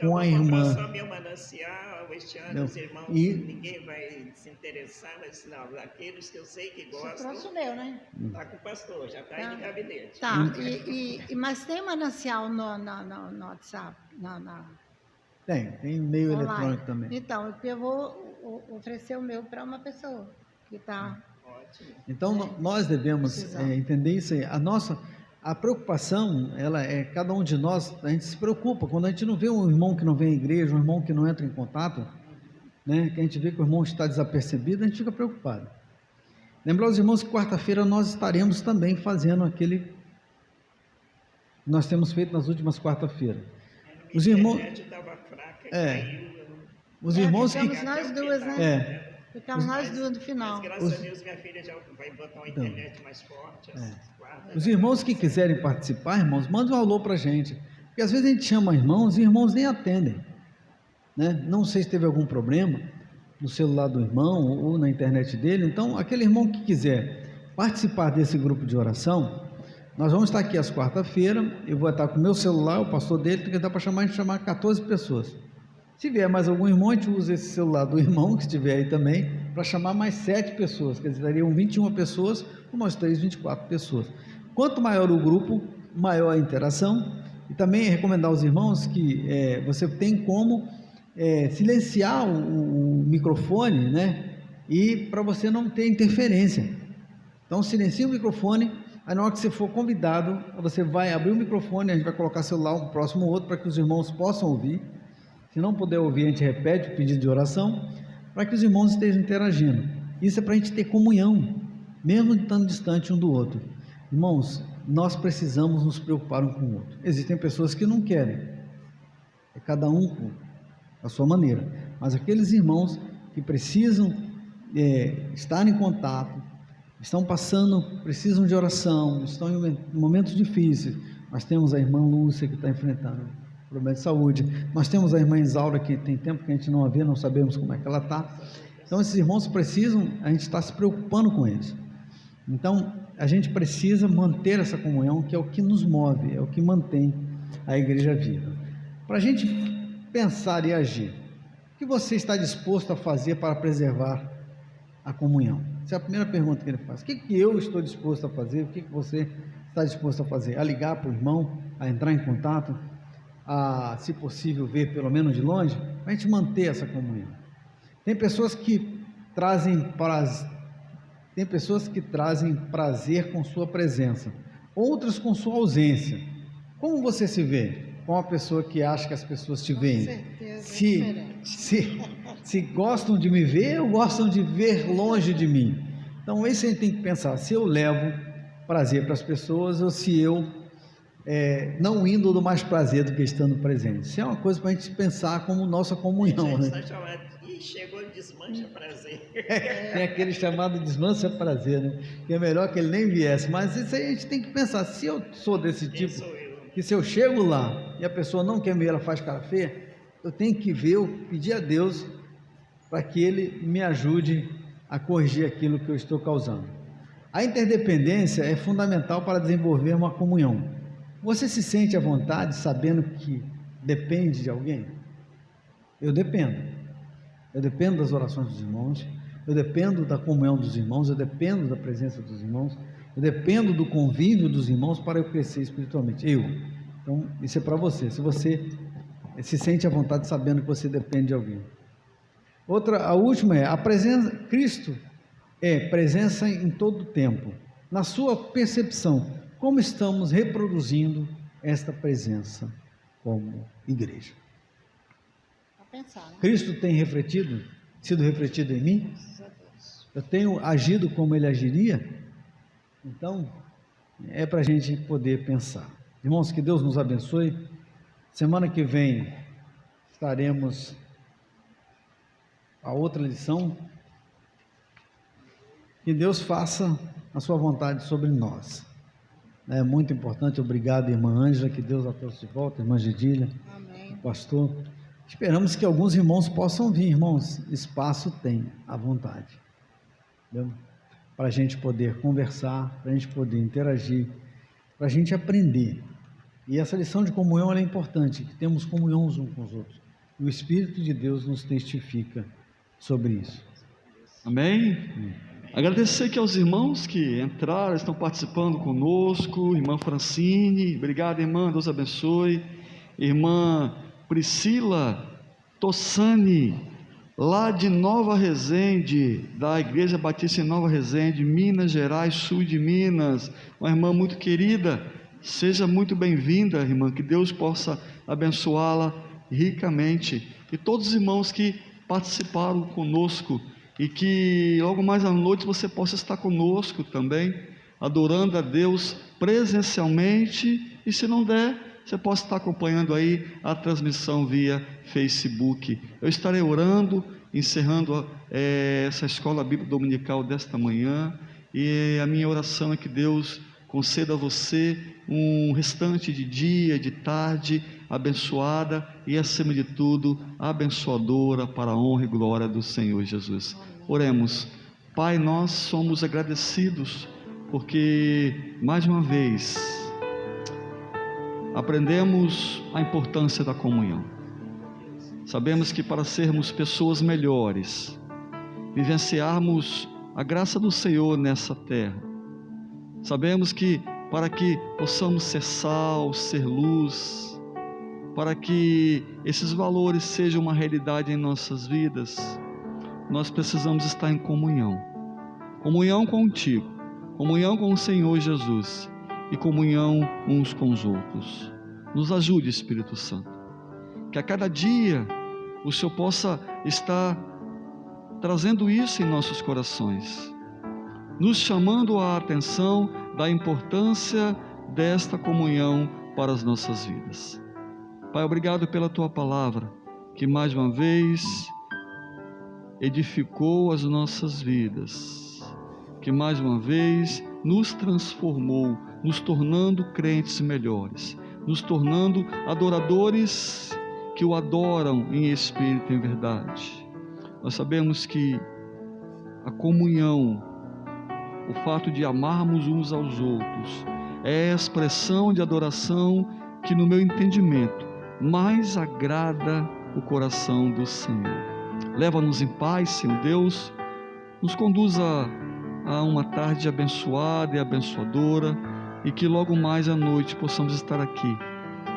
Speaker 3: com a irmã.
Speaker 2: Só meu manancial, este ano, os irmãos, ninguém vai se interessar, mas não, aqueles que eu sei que gostam.
Speaker 4: Você trouxe o meu, né?
Speaker 2: Está com o pastor, já está aí no gabinete.
Speaker 4: Tá, mas tem manancial no WhatsApp?
Speaker 3: Tem e-mail eletrônico também.
Speaker 4: Então, eu vou oferecer o meu para uma pessoa que está...
Speaker 2: Ótimo.
Speaker 3: Então, nós devemos entender isso aí. A preocupação, ela cada um de nós, a gente se preocupa, quando a gente não vê um irmão que não vem à igreja, um irmão que não entra em contato, né, que a gente vê que o irmão está desapercebido, a gente fica preocupado. Lembrar os irmãos que quarta-feira nós estaremos também fazendo aquele que nós temos feito nas últimas quarta-feiras. Os irmãos... Os irmãos que...
Speaker 4: Ficamos nós duas, né? Ficamos nós duas no final.
Speaker 2: Mas, graças a Deus, minha filha já vai botar uma internet mais forte.
Speaker 3: Os irmãos que quiserem participar, irmãos, mandem um alô para a gente. Porque às vezes a gente chama irmãos e irmãos nem atendem. Né? Não sei se teve algum problema no celular do irmão ou na internet dele. Então, aquele irmão que quiser participar desse grupo de oração, Nós vamos estar aqui às quarta-feira, eu vou estar com o meu celular, o pastor dele, tem que dar para chamar, a gente chamar 14 pessoas. Se vier mais algum irmão, a gente usa esse celular do irmão, que estiver aí também, para chamar mais 7 pessoas, quer dizer, dariam 21 pessoas, com nós 3, 24 pessoas. Quanto maior o grupo, maior a interação, e também recomendar aos irmãos que você tem como silenciar o microfone, né, e para você não ter interferência. Então, silencia o microfone, aí na hora que você for convidado, você vai abrir o microfone, a gente vai colocar celular um próximo ao outro, para que os irmãos possam ouvir. Se não puder ouvir, a gente repete o pedido de oração, para que os irmãos estejam interagindo. Isso é para a gente ter comunhão, mesmo estando distante um do outro. Irmãos, nós precisamos nos preocupar um com o outro. Existem pessoas que não querem, é cada um com a sua maneira, mas aqueles irmãos que precisam estar em contato, estão passando, precisam de oração, estão em momentos difíceis. Nós temos a irmã Lúcia, que está enfrentando problema de saúde, nós temos a irmã Isaura, que tem tempo que a gente não a vê, não sabemos como é que ela está. Então esses irmãos precisam, a gente está se preocupando com eles. Então a gente precisa manter essa comunhão, que é o que nos move, é o que mantém a igreja viva. Para a gente pensar e agir, o que você está disposto a fazer para preservar a comunhão? Essa é a primeira pergunta que ele faz. O que eu estou disposto a fazer? O que você está disposto a fazer? A ligar para o irmão, a entrar em contato, a, se possível, ver pelo menos de longe, para a gente manter essa comunhão. Tem pessoas que trazem prazer com sua presença, outras com sua ausência. Como você se vê? Com uma pessoa que acha que as pessoas te veem? Se gostam de me ver ou gostam de ver longe de mim? Então isso a gente tem que pensar, se eu levo prazer para as pessoas ou se eu não indo do mais prazer do que estando presente. Isso é uma coisa para a gente pensar como nossa comunhão, né?
Speaker 2: Chegou e desmancha prazer.
Speaker 3: Tem aquele chamado desmancha prazer, né? Que é melhor que ele nem viesse, mas isso aí a gente tem que pensar, se eu sou desse tipo, que se eu chego lá e a pessoa não quer me ver, ela faz cara feia, eu tenho que ver, eu pedir a Deus para que Ele me ajude a corrigir aquilo que eu estou causando. A interdependência é fundamental para desenvolver uma comunhão. Você se sente à vontade sabendo que depende de alguém? Eu dependo. Eu dependo das orações dos irmãos, eu dependo da comunhão dos irmãos, eu dependo da presença dos irmãos, eu dependo do convívio dos irmãos para eu crescer espiritualmente. Então, isso é para você. Se você se sente à vontade sabendo que você depende de alguém. A última é a presença. Cristo é presença em todo o tempo. Na sua percepção, como estamos reproduzindo esta presença como igreja?
Speaker 4: Pensar, né?
Speaker 3: Cristo tem sido refletido em mim? Eu tenho agido como Ele agiria? Então, é para a gente poder pensar. Irmãos, que Deus nos abençoe. Semana que vem estaremos a outra lição. Que Deus faça a sua vontade sobre nós. É muito importante. Obrigado, irmã Ângela, que Deus a trouxe de volta, irmã Gedília,
Speaker 4: Amém.
Speaker 3: pastor. Esperamos que alguns irmãos possam vir, irmãos. Espaço tem, à vontade. Para a gente poder conversar, para a gente poder interagir, para a gente aprender. E essa lição de comunhão é importante, que temos comunhão uns com os outros. E o Espírito de Deus nos testifica sobre isso.
Speaker 1: Amém? Agradecer aqui aos irmãos que entraram, estão participando conosco. Irmã Francine, obrigado, irmã, Deus abençoe. Irmã Priscila Tossani, lá de Nova Resende, da Igreja Batista em Nova Resende, Minas Gerais, sul de Minas, uma irmã muito querida. Seja muito bem-vinda, irmã, que Deus possa abençoá-la ricamente. E todos os irmãos que participaram conosco, e que logo mais à noite você possa estar conosco também, adorando a Deus presencialmente, e se não der, você pode estar acompanhando aí a transmissão via Facebook. Eu estarei orando, encerrando essa escola bíblica dominical desta manhã, e a minha oração é que Deus conceda a você um restante de dia, de tarde abençoada e, acima de tudo, abençoadora para a honra e glória do Senhor Jesus. Oremos. Pai, nós somos agradecidos porque mais uma vez aprendemos a importância da comunhão. Sabemos que para sermos pessoas melhores, vivenciarmos a graça do Senhor nessa terra, sabemos que para que possamos ser sal, ser luz, para que esses valores sejam uma realidade em nossas vidas, nós precisamos estar em comunhão. Comunhão contigo, comunhão com o Senhor Jesus e comunhão uns com os outros. Nos ajude, Espírito Santo, que a cada dia o Senhor possa estar trazendo isso em nossos corações, nos chamando a atenção da importância desta comunhão para as nossas vidas. Pai, obrigado pela Tua palavra, que mais uma vez edificou as nossas vidas, que mais uma vez nos transformou, nos tornando crentes melhores, nos tornando adoradores que o adoram em espírito e em verdade. Nós sabemos que a comunhão, o fato de amarmos uns aos outros, é a expressão de adoração que, no meu entendimento, mais agrada o coração do Senhor. Leva-nos em paz, Senhor Deus, nos conduza a uma tarde abençoada e abençoadora, e que logo mais à noite possamos estar aqui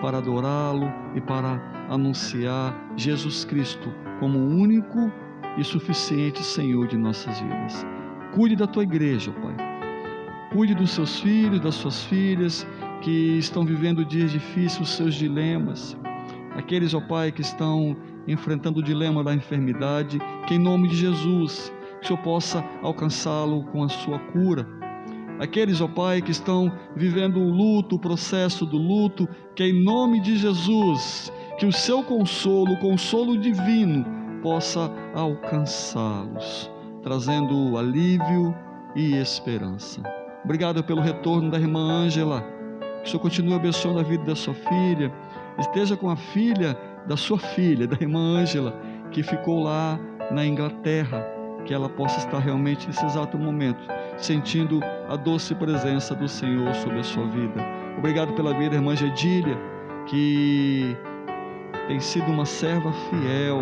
Speaker 1: para adorá-lo e para anunciar Jesus Cristo como o único e suficiente Senhor de nossas vidas. Cuide da tua igreja, Pai. Cuide dos seus filhos, das suas filhas que estão vivendo dias difíceis, os seus dilemas. Aqueles, ó Pai, que estão enfrentando o dilema da enfermidade, que em nome de Jesus, que o Senhor possa alcançá-lo com a sua cura. Aqueles, ó Pai, que estão vivendo o luto, o processo do luto, que em nome de Jesus, que o seu consolo, o consolo divino, possa alcançá-los, trazendo alívio e esperança. Obrigado pelo retorno da irmã Ângela, que o Senhor continue abençoando a vida da sua filha, esteja com a filha da sua filha, da irmã Ângela, que ficou lá na Inglaterra, que ela possa estar realmente nesse exato momento, sentindo a doce presença do Senhor sobre a sua vida. Obrigado pela vida da irmã Gedília, que tem sido uma serva fiel,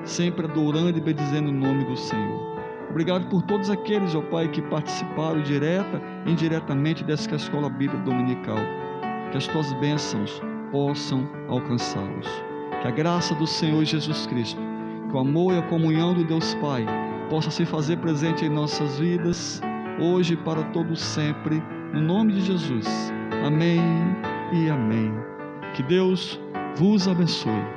Speaker 1: sempre adorando e bendizendo o nome do Senhor. Obrigado por todos aqueles, ó Pai, que participaram direta e indiretamente dessa escola bíblica dominical. Que as tuas bênçãos possam alcançá-los. Que a graça do Senhor Jesus Cristo, que o amor e a comunhão do Deus Pai possa se fazer presente em nossas vidas, hoje e para todos sempre, no nome de Jesus. Amém e amém. Que Deus vos abençoe.